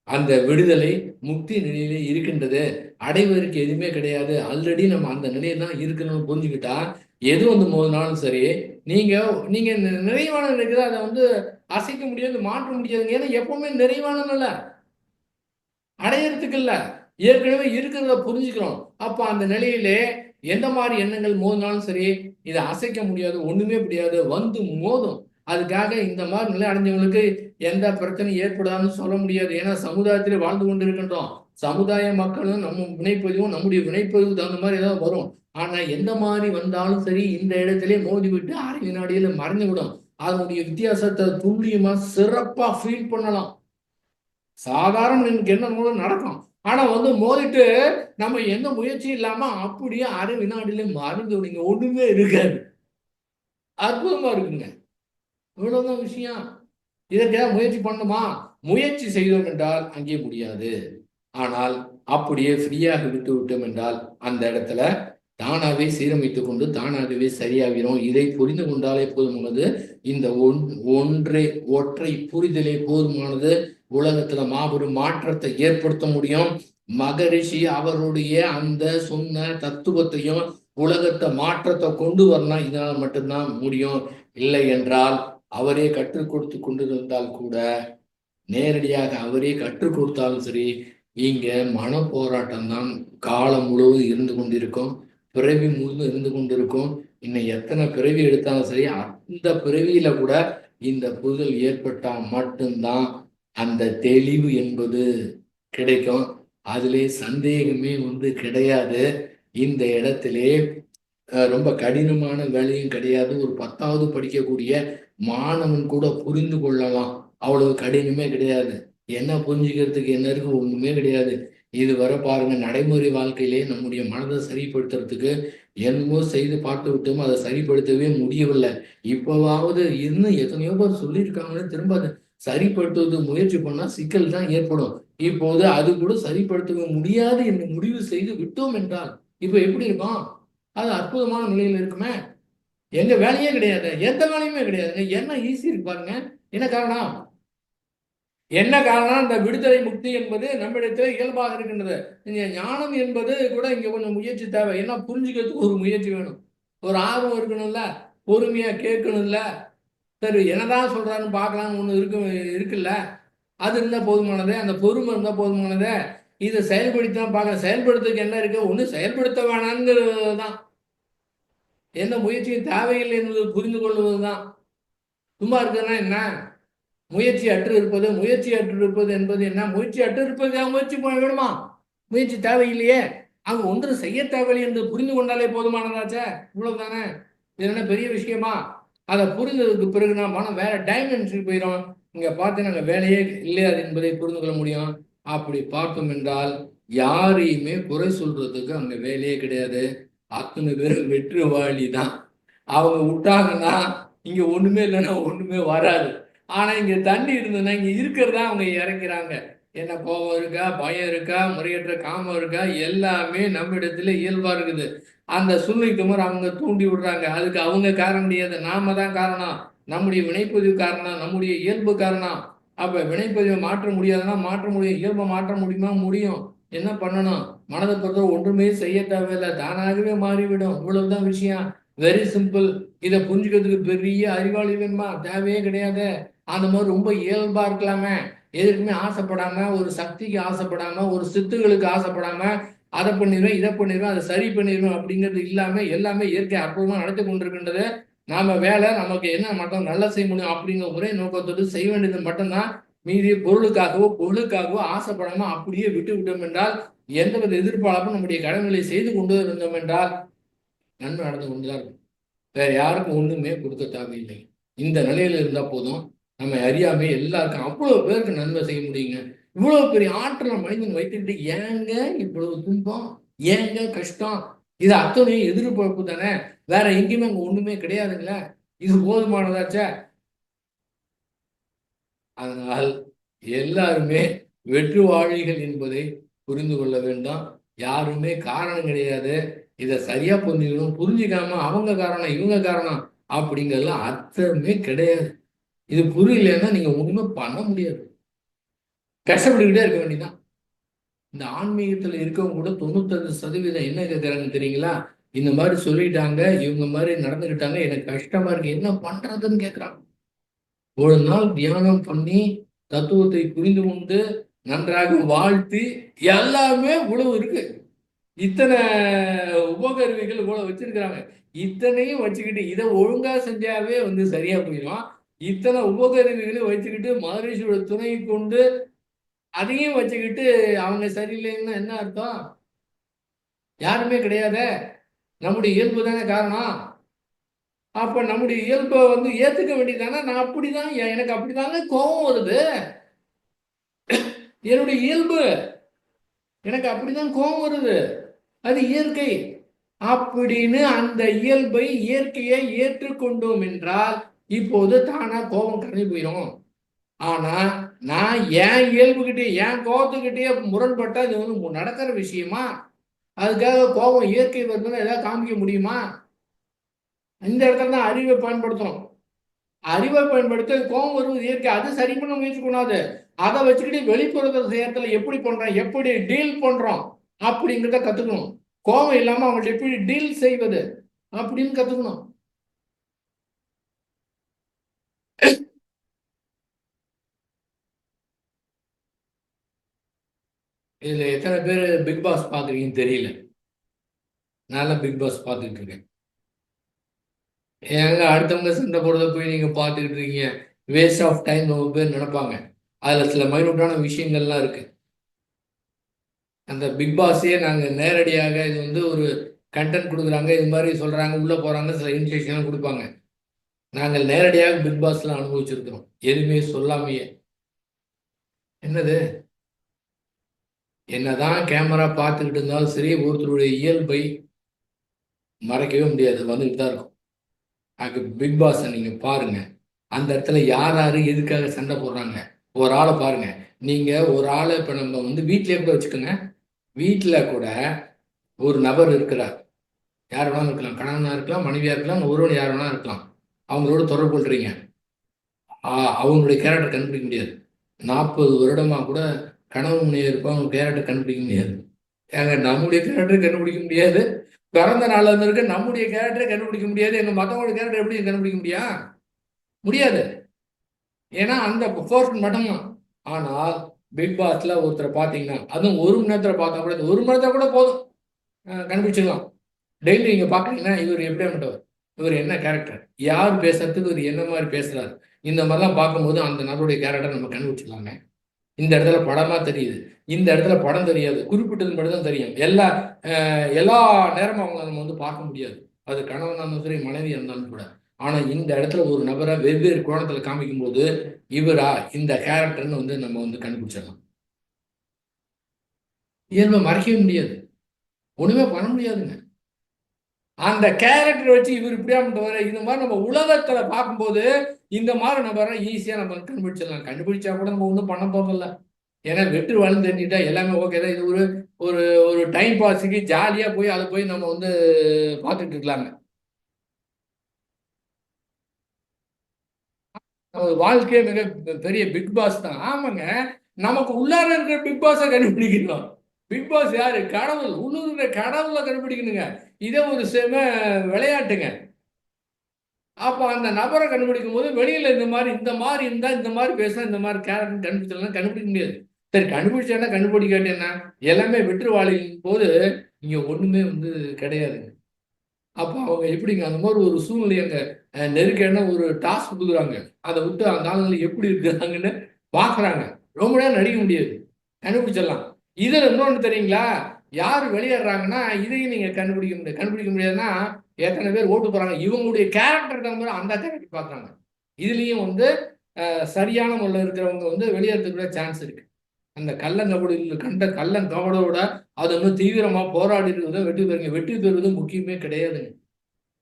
அந்த விடுதலை முக்தி நிலையிலே இருக்கின்றது. அடைவதற்கு எதுவுமே கிடையாது. ஆல்ரெடி நம்ம அந்த நிலையில தான் இருக்கணும்னு புரிஞ்சுக்கிட்டா எது வந்து மோதினாலும் சரி நீங்க நீங்க நிறைவான நிலைக்கு அதை வந்து அசைக்க முடியாது, மாற்ற முடியாதுங்க. ஏன்னா எப்பவுமே நிறைவான நிலை அடையறதுக்கு இல்ல, ஏற்கனவே இருக்கிறத புரிஞ்சுக்கிறோம். அப்ப அந்த நிலையிலே எந்த மாதிரி எண்ணங்கள் மோதினாலும் சரி இதை அசைக்க முடியாது, ஒண்ணுமே முடியாது, வந்து மோதும். அதுக்காக இந்த மாதிரி நிலை அடைஞ்சவங்களுக்கு எந்த பிரச்சனையும் ஏற்படாதுன்னு சொல்ல முடியாது. ஏன்னா சமுதாயத்திலே வாழ்ந்து கொண்டு இருக்கின்றோம். சமுதாய மக்களும் நம்ம வினைப்பதிவும் நம்முடைய வினைப்பதிவுக்கு தகுந்த மாதிரி ஏதாவது வரும். ஆனா எந்த மாதிரி வந்தாலும் சரி இந்த இடத்திலே மோதி விட்டு அரை வினாடியில மறைஞ்சு விடும். அதனுடைய வித்தியாசத்தை துல்லியமா சிறப்பா ஃபீல் பண்ணலாம். சாதாரண என்ன மூலம் நடக்கும். ஆனா வந்து மோதிட்டு நம்ம எந்த முயற்சியும் இல்லாம அப்படியே அரை வினாடியில மறைந்து நீங்க ஒண்ணுமே இருக்காது. அற்புதமா இருக்குங்க. இவ்வளவுதான் விஷயம். இதற்காக முயற்சி பண்ணுமா? முயற்சி செய்தோம் என்றால் அங்கே முடியாது. ஆனால் அப்படியே ஃப்ரீயாக விட்டு விட்டோம் என்றால் அந்த இடத்துல தானாகவே சீரமைத்துக் கொண்டு தானாகவே சரியாகிறோம். இதை புரிந்து கொண்டாலே போதுமானது. இந்த ஒற்றை புரிதலே போதுமானது. உலகத்துல மாபெரும் மாற்றத்தை ஏற்படுத்த முடியும். மகரிஷி அவருடைய அந்த சொன்ன தத்துவத்தையும் உலகத்தை மாற்றத்தை கொண்டு வரலாம். இதனால் மட்டும்தான் முடியும். இல்லை என்றால் அவரே கற்றுக் கொடுத்து கொண்டிருந்தால் கூட, நேரடியாக அவரே கற்றுக் கொடுத்தாலும் சரி, இங்க மன போராட்டம் தான் காலம் முழுவதும் இருந்து கொண்டிருக்கும், பிறவி முழுவதும் இருந்து கொண்டிருக்கும். இன்னும் எத்தனை பிறவி எடுத்தாலும் சரி அந்த பிறவியில கூட இந்த புரிதல் ஏற்பட்டால் மட்டும்தான் அந்த தெளிவு என்பது கிடைக்கும். அதிலே சந்தேகமே வந்து கிடையாது. இந்த இடத்திலே ரொம்ப கடினமான வேலையும் கிடையாது. ஒரு 10வது படிக்கக்கூடிய மாணவன் கூட புரிந்து கொள்ளலாம். அவ்வளவு கடினமே கிடையாது. என்ன புரிஞ்சுக்கிறதுக்கு என்ன இருக்கு? ஒண்ணுமே கிடையாது. இது வர பாருங்க, நடைமுறை வாழ்க்கையிலே நம்முடைய மனதை சரிப்படுத்துறதுக்கு என்னமோ செய்து பார்த்து விட்டோமோ அதை சரிப்படுத்தவே முடியவில்லை. இப்போவாவது இன்னும் எத்தனையோ பேர் சொல்லியிருக்காங்கன்னு திரும்ப அதை சரிப்படுத்துவது முயற்சி பண்ணா சிக்கல் தான் ஏற்படும். இப்போது அது கூட சரிப்படுத்த முடியாது என்று முடிவு செய்து விட்டோம் என்றால் இப்ப எப்படி இருக்கும்? அது அற்புதமான நிலையில இருக்குமே. எங்க வேலையே கிடையாது, எந்த வேலையுமே கிடையாதுங்க. என்ன ஈஸி இருக்கு பாருங்க. என்ன காரணம்? என்ன காரணம்? இந்த விடுதலை முக்தி என்பது நம்மிடத்தில் இயல்பாக இருக்கின்றது. இங்க ஞானம் என்பது கூட இங்க கொஞ்சம் முயற்சி தேவை. ஏன்னா புரிஞ்சுக்கிறதுக்கு ஒரு முயற்சி வேணும், ஒரு ஆர்வம் இருக்கணும்ல, பொறுமையா கேட்கணும்ல. சரி என்னதான் சொல்றாருன்னு பார்க்கலாம்னு ஒண்ணு இருக்குல்ல. அது இருந்தா போதுமானது, அந்த பொறுமை இருந்தா போதுமானது. இதை செயல்படுத்தி தான் பார்க்க. செயல்படுத்துறதுக்கு என்ன இருக்கு? ஒண்ணு செயல்படுத்த வேணாங்கிறது தான். எந்த முயற்சியும் தேவையில்லை என்பது புரிந்து கொள்வதுதான். சும்மா இருக்குதுன்னா என்ன? முயற்சி அற்று இருப்பது. முயற்சி அற்று இருப்பது என்பது என்ன? முயற்சி அற்று இருப்பது முயற்சி வேணுமா? முயற்சி தேவையில்லையே. அங்க ஒன்று செய்ய தேவையில்லை என்று புரிந்து கொண்டாலே போதுமானதாச்சே. இவ்வளவுதானே. இது என்ன பெரிய விஷயமா? அதை புரிந்ததுக்கு பிறகு நான் மனம் வேற டைமென்ஷனுக்கு போயிடும். இங்க பார்த்து நாங்கள் வேலையே இல்லையாது என்பதை புரிந்து கொள்ள முடியும். அப்படி பார்த்தோம் என்றால் யாரையுமே குறை சொல்றதுக்கு அங்க வேலையே கிடையாது. அத்தனை பேரும் வெற்றுவாளி தான். அவங்க விட்டாங்கன்னா இங்க ஒண்ணுமே இல்லைன்னா ஒண்ணுமே வராது. ஆனா இங்க தண்ணி இருந்ததுன்னா இங்க இருக்கிறதா அவங்க இறக்கிறாங்க. என்ன கோபம் இருக்கா, பயம் இருக்கா, முறையற்ற காமம் இருக்கா, எல்லாமே நம்ம இடத்துல இயல்பா இருக்குது. அந்த சூழ்நிலைக்கு மாதிரி அவங்க தூண்டி விடுறாங்க. அதுக்கு அவங்க காரணம் கிடையாது, நாம தான் காரணம். நம்முடைய வினைப்பதிவு காரணம், நம்முடைய இயல்பு காரணம். அப்ப வினைப்பதிவை மாற்ற முடியாதுன்னா மாற்ற முடியும். இயல்பை மாற்ற முடியுமா? முடியும். என்ன பண்ணணும்? மனதை பொறுத்தவரை ஒன்றுமே செய்ய தேவையில்லை, தானாகவே மாறிவிடும். இவ்வளவுதான் விஷயம். Very simple. இதை புரிஞ்சுக்கிறதுக்கு பெரிய அறிவாளி வேணுமா? தேவையே கிடையாது. அந்த மாதிரி ரொம்ப இயல்பா இருக்கலாமே. எதுக்குமே ஆசைப்படாம, ஒரு சக்திக்கு ஆசைப்படாம, ஒரு சித்துகளுக்கு ஆசைப்படாம, அதை பண்ணிடுவேன், இதை பண்ணிடுவேன், அதை சரி பண்ணிடுவேன் அப்படிங்கிறது இல்லாம எல்லாமே இயற்கை அற்புதமா நடத்தி கொண்டிருக்கின்றது. நாம வேலை நமக்கு என்ன மட்டும் நல்லா செய்ய முடியும் அப்படிங்கிற ஒரே நோக்கத்தோடு செய்ய வேண்டியது மட்டும்தான். மீதி பொருளுக்காகவோ ஆசைப்படாம அப்படியே விட்டு விட்டோம் என்றால், எந்தவித எதிர்பார்ப்பும் நம்முடைய கடமைகளை செய்து கொண்டு இருந்தோம் என்றால் நன்மை நடந்து கொண்டுதான் இருக்கும். வேற யாருக்கும் ஒண்ணுமே கொடுக்க தேவையில்லை. இந்த நிலையில இருந்தா போதும். நம்ம அறியாமே எல்லாருக்கும் அவ்வளவு பேருக்கு நன்மை செய்ய முடியுங்க. இவ்வளவு பெரிய ஆற்றலை மனிதன் வைத்துக்கிட்டு ஏங்க இவ்வளவு துன்பம், ஏங்க கஷ்டம்? இது அத்தனையும் எதிர்பார்ப்பு தானே. வேற எங்கேயுமே அங்க ஒண்ணுமே கிடையாதுங்களே. இது போதுமானதாச்சே. அதனால் எல்லாருமே வெற்றுவாளிகள் என்பதை புரிந்து கொள்ள வேண்டும். யாருமே காரணம் கிடையாது. இதை சரியா புரிஞ்சுக்கணும். புரிஞ்சுக்காம அவங்க காரணம், இவங்க காரணம் அப்படிங்கிறதுலாம் அர்த்தமே கிடையாது. இது புரியலன்னா நீங்க ஒண்ணுமே பண்ண முடியாது. கஷ்டப்பட்டுக்கிட்டே இருக்க வேண்டியதான். இந்த ஆன்மீகத்துல இருக்கவங்க கூட 95% என்ன கேட்கறாங்க தெரியுங்களா? இந்த மாதிரி சொல்லிட்டாங்க, இவங்க மாதிரி நடந்துக்கிட்டாங்க, எனக்கு கஷ்டமா இருக்கு, என்ன பண்றதுன்னு கேட்கறாங்க. ஒரு நாள் தியானம் பண்ணி தத்துவத்தை புரிந்து கொண்டு நன்றாக வாழ்த்தி எல்லாமே இவ்வளவு இருக்கு. இத்தனை உபகருவிகள் இவ்வளவு வச்சிருக்கிறாங்க. இத்தனையும் வச்சுக்கிட்டு இதை ஒழுங்கா செஞ்சாவே சரியா போயிடும். இத்தனை உபகருவிகளையும் வச்சுக்கிட்டு மகரிஷியோட துணை கொண்டு அதையும் வச்சுக்கிட்டு அவங்க சரியில்லைன்னு என்ன அர்த்தம்? யாருமே கிடையாது. நம்முடைய இயல்பு தானே காரணம். அப்ப நம்முடைய இயல்பை ஏத்துக்க வேண்டியதானே. நான் அப்படிதான், எனக்கு அப்படிதாங்க கோபம் வருது. என்னுடைய இயல்பு, எனக்கு அப்படிதான் கோபம் வருது. அது இயற்கை அப்படின்னு அந்த இயல்பை, இயற்கையை ஏற்றுக்கொண்டோம் என்றால் இப்போது தானா கோபம் கரைஞ்சு போயிடும். ஆனா நான் என் இயல்புகிட்டே, என் கோபத்துக்கிட்டே முரண்பட்டா இது நடக்கிற விஷயமா? அதுக்காக கோபம் இயற்கை வருதுன்னு ஏதாவது காமிக்க முடியுமா? இந்த இடத்துல தான் அறிவை பயன்படுத்தணும். அறிவை பயன்படுத்த கோபம் வருவது இயற்கை, அது சரி பண்ண முயற்சி பண்ணாது. அதை வச்சுக்கிட்டு வெளிப்புறத்தை செய்யறதுல எப்படி பண்றோம், எப்படி டீல் பண்றோம் அப்படிங்கிறத கத்துக்கணும். கோபம் இல்லாம அவங்கள்ட்ட எப்படி டீல் செய்வது அப்படின்னு கத்துக்கணும். இதுல எத்தனை பேர் பிக் பாஸ் பாக்குறீங்கன்னு தெரியல. நான் பிக் பாஸ் பார்த்துக்கிட்டு இருக்கேன். ஏங்க அடுத்தவங்க சண்டை போடுறத போய் நீங்க பார்த்துக்கிட்டு இருக்கீங்க? வேஸ்ட் ஆஃப் டைம் ரொம்ப பேர் நினைப்பாங்க. அதுல சில மைனூட்டான விஷயங்கள்லாம் இருக்கு. அந்த பிக் பாஸையே நாங்கள் நேரடியாக இது ஒரு கண்டென்ட் கொடுக்குறாங்க, இது மாதிரி சொல்றாங்க, உள்ள போறாங்க, சில இன்ஸ்ட்ரக்ஷன் கொடுப்பாங்க. நாங்கள் நேரடியாக பிக் பாஸ்ல அனுபவிச்சிருக்கிறோம், எதுவுமே சொல்லாமையே. என்னது என்னதான் கேமரா பார்த்துக்கிட்டு இருந்தாலும் சரி, ஒருத்தருடைய இயல்பை மறைக்கவே முடியாது, வந்துகிட்டு தான் இருக்கும். அது பிக் பாஸை நீங்க பாருங்க, அந்த இடத்துல யார் யாரு எதுக்காக சண்டை போடுறாங்க. ஒரு ஆளை பாருங்க, நீங்க ஒரு ஆளை இப்ப நம்ம வந்து வீட்டிலேயே கூட வச்சுக்கோங்க. வீட்டுல கூட ஒரு நபர் இருக்கிறார், யார் வேணாலும் இருக்கலாம், கணவனா இருக்கலாம், மனைவியா இருக்கலாம், ஒருவன் யார் வேணா இருக்கலாம். அவங்களோட தொடர்பு கொள்றீங்க, அவங்களுடைய கேரக்டர் கண்டுபிடிக்க முடியாது. 40 வருடமா கூட கணவன் மனைவி இருப்பாங்க, அவங்க கேரக்டர் கண்டுபிடிக்க முடியாது. ஏங்க, நம்முடைய கேரக்டர் கண்டுபிடிக்க முடியாது, பிறந்த நாள்ல இருந்து இருக்க நம்முடைய கேரக்டரை கண்டுபிடிக்க முடியாது, எங்க மத்தவங்களோட கேரக்டர் எப்படி கண்டுபிடிக்க முடியாது. ஏன்னா அந்த போர்ஷன் மட்டும்தான். ஆனால் பிக் பாஸ்ல ஒருத்தரை பார்த்தீங்கன்னா, அதுவும் ஒரு மணி நேரத்தில் பார்த்தா கூட, ஒரு மணி நேரத்தில் கூட போதும், கண்டுபிடிச்சிடலாம். டெய்லி நீங்க பாக்குறீங்கன்னா இவர் எப்படியாப்பட்டவர், இவர் என்ன கேரக்டர், யார் பேசுறதுக்கு இவர் என்ன மாதிரி பேசுறாரு, இந்த மாதிரிலாம் பார்க்கும்போது அந்த நபருடைய கேரக்டர் நம்ம கண்டுபிடிச்சிடலாங்க. இந்த இடத்துல படமா தெரியுது, இந்த இடத்துல படம் தெரியாது, குறிப்பிட்டது மட்டும் தான் தெரியும். எல்லா நேரமும் அவங்க நம்ம வந்து பார்க்க முடியாது, அது கணவனாக இருந்தாலும் சரி, மனைவி இருந்தாலும் கூட. ஆனா இந்த இடத்துல ஒரு நபரை வெவ்வேறு கோணத்துல காமிக்கும் போது இவரா இந்த கேரக்டர்னு வந்து நம்ம வந்து கண்டுபிடிச்சிடலாம். இயல்பை மறைக்கவே முடியாது, ஒண்ணுமே பண்ண முடியாதுங்க. அந்த கேரக்டர் வச்சு இவர் இப்படியாப்பட்டவர், இந்த மாதிரி நம்ம உலகத்துல பார்க்கும்போது இந்த மாதிரி நபரை ஈஸியா நம்ம கண்டுபிடிச்சிடலாம். கண்டுபிடிச்சா கூட நம்ம ஒன்றும் பண்ண போறதில்ல. ஏன்னா வெற்றி வாழ்ந்து தெரிஞ்சுட்டா எல்லாமே ஓகே தான். இது ஒரு ஒரு ஒரு டைம் பாஸுக்கு ஜாலியா போய் அதை போய் நம்ம வந்து பார்த்துட்டு இருக்கலாங்க. வாழ்க்கையே மிக பெரிய பிக் பாஸ் தான். ஆமாங்க, நமக்கு உள்ளார இருக்கிற பிக் பாஸை கண்டுபிடிக்கணும். பிக் பாஸ் யாரு? கடவுள். உள்ளூர் கடவுளை கண்டுபிடிக்கணுங்க. இதே ஒரு விளையாட்டுங்க. அப்போ அந்த நபரை கண்டுபிடிக்கும் போது வெளியில இந்த மாதிரி இருந்தா, இந்த மாதிரி பேசினா, இந்த மாதிரி கேரக்டர் கண்டுபிடிச்சலாம் கண்டுபிடிக்க முடியாது. சரி, கண்டுபிடிச்சா கண்டுபிடிக்காட்டி என்ன, எல்லாமே வெற்றி வாழையின் போது இங்க ஒண்ணுமே வந்து கிடையாதுங்க. அப்போ அவங்க எப்படிங்க அந்த மாதிரி ஒரு சூழ்நிலை அங்க நெருக்கடியான ஒரு டாஸ்க் கொடுக்குறாங்க, அதை விட்டு அந்த ஆளுங்களை எப்படி இருக்கிறாங்கன்னு பாக்குறாங்க. ரொம்ப நேரம் நடிக்க முடியாது, கண்டுபிடிச்சிடலாம். இதுல இன்னொன்னு தெரியுங்களா, யார் வெளியேறாங்கன்னா இதையும் நீங்க கண்டுபிடிக்க முடியாது. கண்டுபிடிக்க முடியாதுன்னா எத்தனை பேர் ஓட்டு போறாங்க, இவங்களுடைய கேரக்டர் தகுந்த அந்த கேரக்டர் பாக்குறாங்க. இதுலயும் வந்து சரியான முறையில் இருக்கிறவங்க வந்து வெளியேறதுக்கு சான்ஸ் இருக்கு. அந்த கள்ளங்கபடியில் கண்ட கள்ளங்கபடோட அது இன்னும் தீவிரமா போராடி இருக்கிறத வெற்றி பெறுங்க. வெற்றி பெறுவது முக்கியமே கிடையாதுங்க.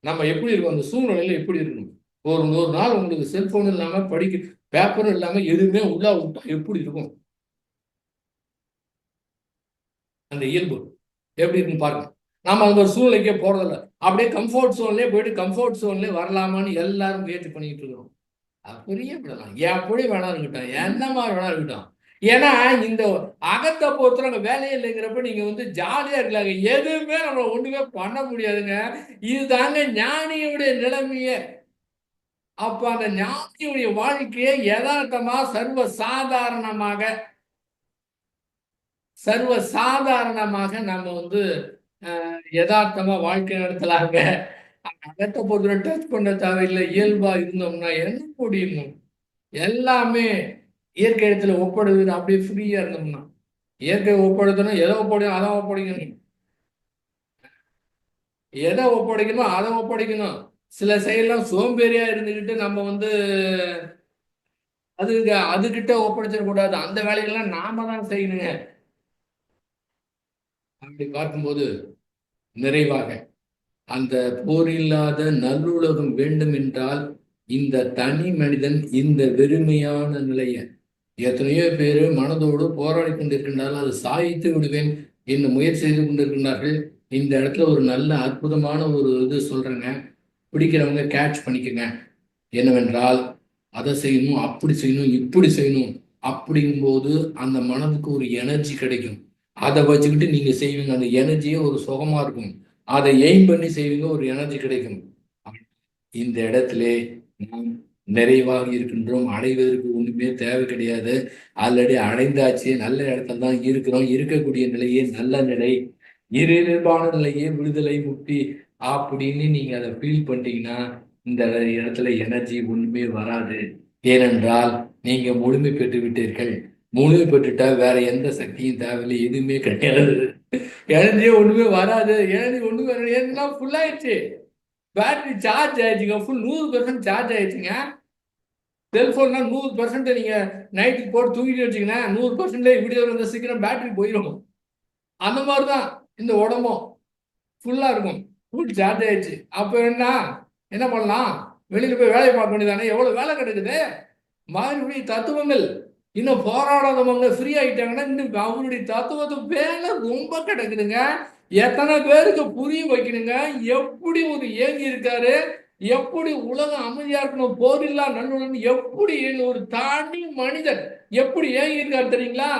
நம்ம எப்படி இருக்கோம், அந்த சூழ்நிலையில எப்படி இருக்கணும். ஒரு நாள் உங்களுக்கு செல்போன் இல்லாம படிக்க பேப்பரும் இல்லாம எதுவுமே உள்ள விட்டா எப்படி இருக்கும், அந்த இயல்பு எப்படி இருக்குன்னு பாருங்க. நாம அந்த ஒரு சூழ்நிலைக்கே போறதில்ல, அப்படியே கம்ஃபர்ட் ஜோன்லயே போயிட்டு கம்ஃபர்ட் ஜோன்லயே வரலாமான்னு எல்லாரும் முயற்சி பண்ணிட்டு இருக்கிறோம். அப்படியே விடலாம், எப்படி வேணா இருக்கட்டும், என்ன மாதிரி வேணா இருக்கட்டும். ஏன்னா இந்த அகத்தை பொறுத்தவரை அங்க வேலையே இல்லைங்கிறப்ப நீங்க வந்து ஜாலியா இருக்கலாங்க, எதுவுமே நம்ம ஒண்ணுமே பண்ண முடியாதுங்க. இதுதாங்க ஞானியுடைய நிலைமையே. அப்ப அந்த ஞானியுடைய வாழ்க்கையை யதார்த்தமா சர்வ சாதாரணமாக நம்ம வந்து யதார்த்தமா வாழ்க்கை நடத்தலாங்க. அகத்தை பொறுத்தவரை டச் பண்ண தேவையில்லை, இயல்பா இருந்தோம்னா என்ன முடியும். எல்லாமே இயற்கை இடத்துல ஒப்படுது, அப்படியே ஃப்ரீயா இருந்தோம்னா. இயற்கை ஒப்படுத்தணும், எதை ஒப்படைக்கணும் அதை ஒப்படைக்கணும், எதை ஒப்படைக்கணும் அதை ஒப்படைக்கணும். சில செயலாம் சோம்பேறியா இருந்துகிட்டு நம்ம வந்து அதுகிட்ட ஒப்படைச்சிடக்கூடாது, அந்த வேலைகள்லாம் நாம தான் செய்யணுங்க. அப்படி பார்க்கும்போது நிறைவாக அந்த போர் இல்லாத நல்லுலகம் வேண்டும் என்றால் இந்த தனி மனிதன் இந்த வெறுமையான நிலையை எத்தனையோ பேர் மனதோடு போராடி கொண்டிருக்கின்றார்கள், அதை சாய்த்து விடுவேன் என்று முயற்சி செய்து கொண்டிருக்கின்றார்கள். இந்த இடத்துல ஒரு நல்ல அற்புதமான ஒரு இது சொல்றேங்க, பிடிக்கிறவங்க கேட்ச் பண்ணிக்கங்க. என்னவென்றால் அதை செய்யணும், அப்படி செய்யணும், இப்படி செய்யணும் அப்படிங்கும்போது அந்த மனதுக்கு ஒரு எனர்ஜி கிடைக்கும். அதை வச்சுக்கிட்டு நீங்க செய்வீங்க, அந்த எனர்ஜியே ஒரு சுகமா இருக்கும். அதை எய்ம் பண்ணி செய்வீங்க, ஒரு எனர்ஜி கிடைக்கும். இந்த இடத்துல நாம் நிறைவாக இருக்கின்றோம், அடைவதற்கு ஒண்ணுமே தேவை கிடையாது. ஆல்ரெடி அடைந்தாச்சு, நல்ல இடத்துல தான் இருக்கிறோம். இருக்கக்கூடிய நிலையே நல்ல நிலை, இயல்பான நிலையே விடுதலை முக்தி அப்படின்னு நீங்க அதை ஃபீல் பண்ணிட்டீங்கன்னா இந்த இடத்துல எனர்ஜி ஒண்ணுமே வராது. ஏனென்றால் நீங்க முழுமை பெற்று விட்டீர்கள். முழுமை பெற்றுட்டா வேற எந்த சக்தியும் தேவையில்லை, எதுவுமே கிடையாது. எனர்ஜியே ஒண்ணுமே வராது, எனர்ஜி ஒண்ணுமே வராது, ஏன்னா ஃபுல் ஆயிடுச்சு. பேட்டரி சார்ஜ் ஆயிடுச்சுங்க, ஃபுல் 100% சார்ஜ் ஆயிடுச்சுங்க. செல்போன்னா 100% நீங்க நைட்டுக்கு போட்டு தூங்கிட்டு வச்சீங்கன்னா 100% விடியோ வந்து சீக்கிரம் பேட்டரி போயிடும். அந்த மாதிரிதான் இந்த உடம்பும் ஃபுல்லா இருக்கும். ஃபுல் சார்ஜ் ஆயிடுச்சு. அப்ப என்ன பண்ணலாம்? வெளியில போய் வேலையை பார்க்க வேண்டியதானே? எவ்வளவு வேலை கிடக்குது. மறுபடி தத்துவங்கள் இன்னும் போராடாதவங்க ஃப்ரீ ஆயிட்டாங்கன்னா இன்னும் அவருடைய தத்துவத்தை வேலை ரொம்ப கிடக்குதுங்க. எத்தனை பேருக்கு புரிய வைக்கணுங்க? எப்படி ஒரு ஏங்கி இருக்காரு, எப்படி உலகம் அமைதியா இருக்கணும், போரில்லா நல்லுடன், எப்படி ஒரு தனி மனிதன் எப்படி ஏங்கி இருக்காரு தெரியுங்களா?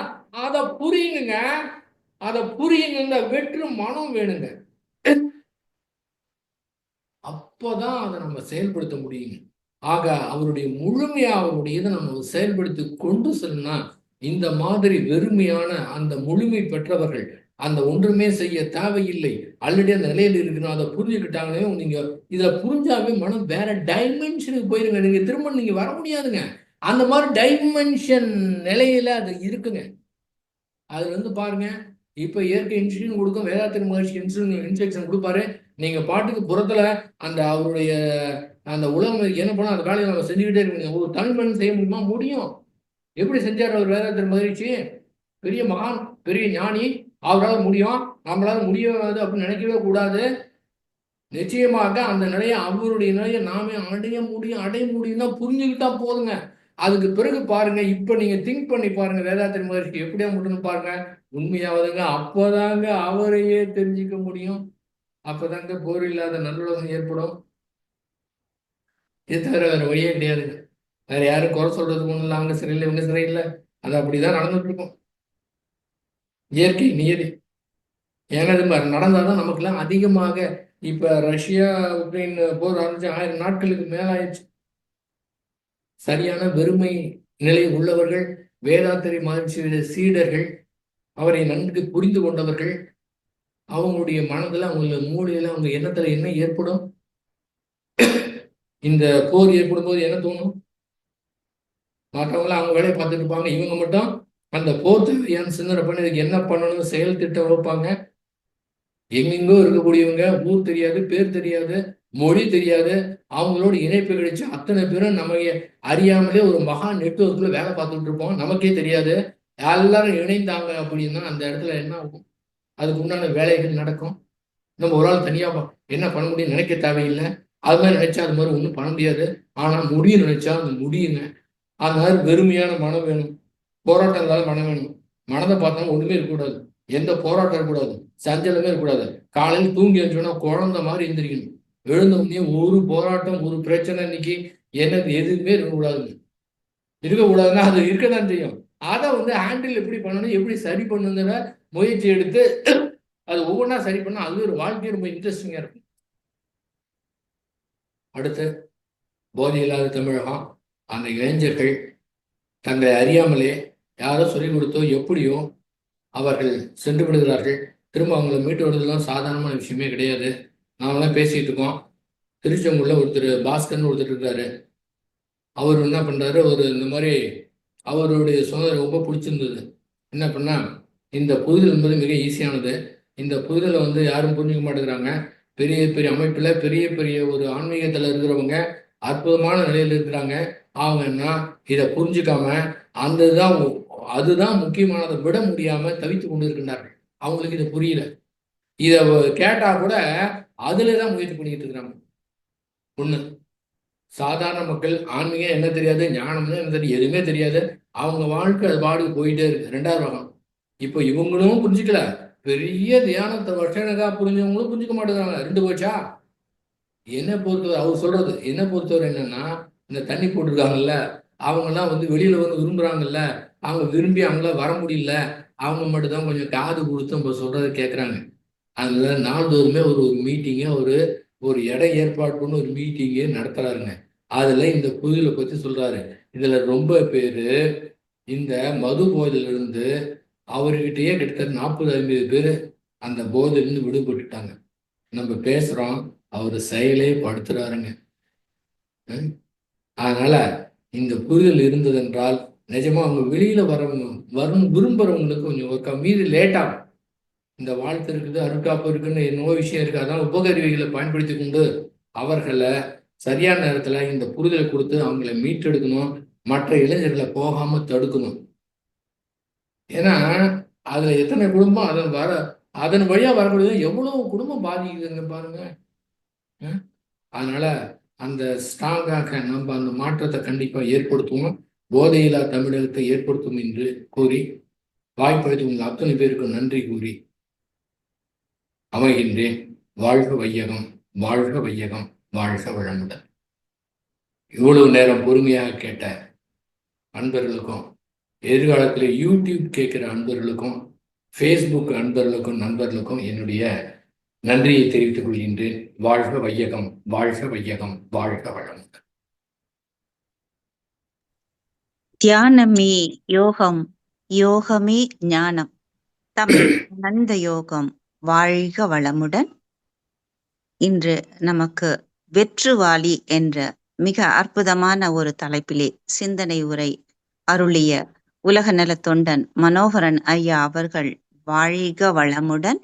அதை புரியுங்க. அதை புரியுங்க. வெற்று மனம் வேணுங்க. அப்போதான் அதை நம்ம செயல்படுத்த முடியும். ஆக அவருடைய முழுமையா அவருடைய இதை நம்ம செயல்படுத்தி கொண்டு செல்லணும்னா இந்த மாதிரி வெறுமையான அந்த முழுமை பெற்றவர்கள் அந்த ஒன்றுமே செய்ய தேவையில்லை, ஆல்ரெடி அந்த நிலையில் இருக்கணும், அதை புரிஞ்சுக்கிட்டாங்களே. நீங்க இதை புரிஞ்சாவே மனம் வேற டைமென்ஷனுக்கு போயிருங்க. நீங்க திரும்ப நீங்க வர முடியாதுங்க. அந்த மாதிரி டைமென்ஷன் நிலையில அது இருக்குங்க. அது பாருங்க, இப்ப இயற்கை இன்சுலின் கொடுக்கும், வேதாத்திரி மகர்ஷி இன்ஸ்ட்ரக்ஷன் கொடுப்பாரு. நீங்க பாட்டுக்கு புறத்துல அந்த அவருடைய அந்த உலகம் என்ன பண்ணா அந்த வேலையை நம்ம செஞ்சுக்கிட்டே இருக்கீங்க. ஒரு தமிழ் செய்ய முடியுமா? முடியும். எப்படி செஞ்சார் அவர் வேதாத்திரி மகரிஷி? பெரிய மகான், பெரிய ஞானி. அவரால் முடியும், நம்மளால முடியாது அப்படின்னு நினைக்கவே கூடாது. நிச்சயமாக அந்த நிலையை அவருடைய நிலையை நாமே அடைய முடியும்னா புரிஞ்சுக்கிட்டா போதுங்க. அதுக்கு பிறகு பாருங்க, இப்ப நீங்க திங்க் பண்ணி பாருங்க, வேதாத்திரி மகர்ஷி எப்படியா முடியும்னு பாருங்க. உண்மையாவதுங்க அப்பதாங்க அவரையே தெரிஞ்சுக்க முடியும். அப்பதாங்க போர் இல்லாத நல்லுலகம் ஏற்படும். இது தவிர வேற வழியே கிடையாதுங்க. வேற யாரும் குறை சொல்றதுக்கு ஒண்ணு இல்லை. அவங்க சரியில்லை, இவங்க சரியில்லை. அது அப்படிதான் நடந்துட்டு இருக்கும். இயற்கை நியதி. ஏன்னா இது மாதிரி நடந்தாதான் நமக்குலாம் அதிகமாக இப்ப ரஷ்யா உக்ரைன் போர் ஆரம்பிச்சு 1000 நாட்களுக்கு மேல ஆயிடுச்சு. சரியான வெறுமை நிலை உள்ளவர்கள், வேதாத்திரி மகர்ஷியுடைய சீடர்கள், அவரை நன்கு புரிந்து கொண்டவர்கள், அவங்களுடைய மனதில் அவங்களுடைய மூளையில அவங்க எண்ணத்துல என்ன ஏற்படும்? இந்த போர் ஏற்படும் போது என்ன தோணும்? மற்றவங்களாம் அவங்க வேலையை பார்த்துட்டு இருப்பாங்க. இவங்க மட்டும் அந்த போர் தேவையான சிந்தனை பண்ணி இதுக்கு என்ன பண்ணணும் செயல் திட்டம் வைப்பாங்க. எங்கெங்கோ இருக்கக்கூடியவங்க, ஊர் தெரியாது, பேர் தெரியாது, மொழி தெரியாது, அவங்களோட இணைப்பு கிடைச்சு அத்தனை பேரும் நம்ம அறியாமலே ஒரு மகா நெட்வொர்க்ல வேலை பார்த்துட்டு இருப்போம். நமக்கே தெரியாது. எல்லாரும் இணைந்தாங்க அப்படின்னா அந்த இடத்துல என்ன ஆகும்? அதுக்கு உண்டான வேலைகள் நடக்கும். நம்ம ஒரு ஆள் தனியா என்ன பண்ண முடியும் நினைக்க தேவையில்லை. அது மாதிரி நினைச்சா அது மாதிரி ஒன்றும் பண்ண முடியாது. ஆனா முடியும் நினைச்சா அது முடியுங்க. அது மாதிரி வெறுமையான மனம் வேணும். போராட்டம் இல்லாத மனம் வேணும். மனதை பார்த்தா ஒண்ணுமே இருக்கக்கூடாது. எந்த போராட்டம் இருக்கக்கூடாது, சஞ்சலமே இருக்கக்கூடாது. காலையில் தூங்கி எழுந்தோன்னா குழந்தை மாதிரி எந்திரிக்கணும். எழுந்தோடனே ஒரு போராட்டம், ஒரு பிரச்சனை இன்னைக்கு என்னது எதுவுமே இருக்கக்கூடாதுங்க. இருக்கக்கூடாதுன்னா அது இருக்கதான் செய்யும். அதை ஹேண்டில் எப்படி பண்ணணும், எப்படி சரி பண்ணுங்கிற முயற்சி எடுத்து அது ஒவ்வொன்றா சரி பண்ணா அது ஒரு வாழ்க்கை ரொம்ப இன்ட்ரெஸ்டிங்கா இருக்கும். அடுத்து போதை இல்லாத தமிழகம். அந்த இளைஞர்கள் தங்களை அறியாமலே யாரோ சொல்லிக் கொடுத்தோ எப்படியோ அவர்கள் சென்று விடுகிறார்கள். திரும்ப அவங்கள மீட்டு வருவதெல்லாம் சாதாரணமான விஷயமே கிடையாது. நாமெல்லாம் பேசிட்டு இருக்கோம். திருச்செங்கூர்ல ஒருத்தர் பாஸ்கர்னு ஒருத்தர் இருக்காரு. அவர் என்ன பண்றாரு, இந்த மாதிரி அவருடைய சுதந்திரம் ரொம்ப பிடிச்சிருந்தது. என்ன பண்ணா, இந்த புரிதல் என்பது மிக ஈஸியானது. இந்த புரிதலை யாரும் புரிஞ்சுக்க மாட்டேங்கிறாங்க. பெரிய பெரிய அமைப்புல பெரிய பெரிய ஒரு ஆன்மீகத்துல இருக்கிறவங்க அற்புதமான நிலையில் இருக்கிறாங்க. அவங்க என்ன இதை புரிஞ்சுக்காம அந்த அதுதான் முக்கியமானதை விட முடியாம தவித்து கொண்டு இருக்கின்றார்கள். அவங்களுக்கு இதை புரியல. இதை கேட்டா கூட அதுலதான் முயற்சி பண்ணிட்டு இருக்கிறாங்க. ஒண்ணு, சாதாரண மக்கள் ஆன்மீகம் என்ன தெரியாது, ஞானம்னு என்ன தெரியாது, எதுவுமே தெரியாது. அவங்க வாழ்க்கை அது பாடுக்கு போயிட்டே இருக்கு. 2வது ரகம். இப்போ இவங்களும் புரிஞ்சுக்கல, பெரிய தியானத்தை வருஷனக்கா புரிஞ்சவங்களும் புரிஞ்சுக்க மாட்டேங்கிறாங்க. 2 போச்சா? என்ன பொறுத்தவரை அவர் சொல்றது என்ன பொறுத்தவரை என்னன்னா, இந்த தண்ணி போட்டிருக்காங்கல்ல, அவங்கெல்லாம் வெளியில விரும்புறாங்கல்ல, அவங்க விரும்பி அவங்கள வர முடியல, அவங்க மட்டும்தான் கொஞ்சம் காது கொடுத்து நம்ம சொல்றதை கேட்குறாங்க. அதுல நாள்தோறுமே ஒரு ஒரு மீட்டிங்க ஒரு இடம் ஏற்பாடு பண்ணி ஒரு மீட்டிங்கே நடத்துறாருங்க. அதுல இந்த புயலை பத்தி சொல்றாரு. இதுல ரொம்ப பேரு இந்த மது போதையிலிருந்து அவர்கிட்டயே கிட்டத்தட்ட 40-50 பேர் அந்த போதையிலிருந்து விடுபட்டுட்டாங்க. நம்ம பேசுறோம், அவர் செயலே படுத்துறாருங்க. அதனால இந்த புரிதல் இருந்ததென்றால் நிஜமா அவங்க வெளியில வரும் விரும்புறவங்களுக்கு கொஞ்சம் மீது லேட்டாகும். இந்த வாழ்த்து இருக்குது, அருட்காப்பு இருக்குன்னு என்னவோ விஷயம் இருக்கு. அதான் உபகருவிகளை பயன்படுத்தி கொண்டு அவர்களை சரியான நேரத்துல இந்த புரிதலை கொடுத்து அவங்களை மீட்டெடுக்கணும். மற்ற இளைஞர்களை போகாம தடுக்கணும். ஏன்னா அதுல எத்தனை குடும்பம் அதன் வழியா வரக்கூடியது எவ்வளவு குடும்பம் பாதிக்குதுங்க பாருங்க. அதனால அந்த ஸ்ட்ராங்காக நம்ம அந்த மாற்றத்தை கண்டிப்பா ஏற்படுத்துவோம். போதையில்லா தமிழகத்தை ஏற்படுத்தும் என்று கூறி வாய்ப்பளித்து உங்கள் அத்தனை பேருக்கும் நன்றி கூறி அமைகின்றேன். வாழ்க வையகம், வாழ்க வையகம், வாழ்க வளமுடன். இவ்வளவு நேரம் பொறுமையாக கேட்ட அன்பர்களுக்கும், எதிர்காலத்தில் யூடியூப் கேட்கிற அன்பர்களுக்கும், ஃபேஸ்புக் அன்பர்களுக்கும், நண்பர்களுக்கும் என்னுடைய நன்றியை தெரிவித்துக் கொள்கின்றேன். வாழ்க வையகம், வாழ்க வையகம், வாழ்க வளமுடன். தியானமே யோகம், யோகமே ஞானம். தமிழ் ஆனந்த யோகம். வாழ்க வளமுடன். இன்று நமக்கு வெற்றுவாளி என்ற மிக அற்புதமான ஒரு தலைப்பிலே சிந்தனை உரை அருளிய உலக நல தொண்டன் மனோகரன் ஐயா அவர்கள் வாழ்க வளமுடன்,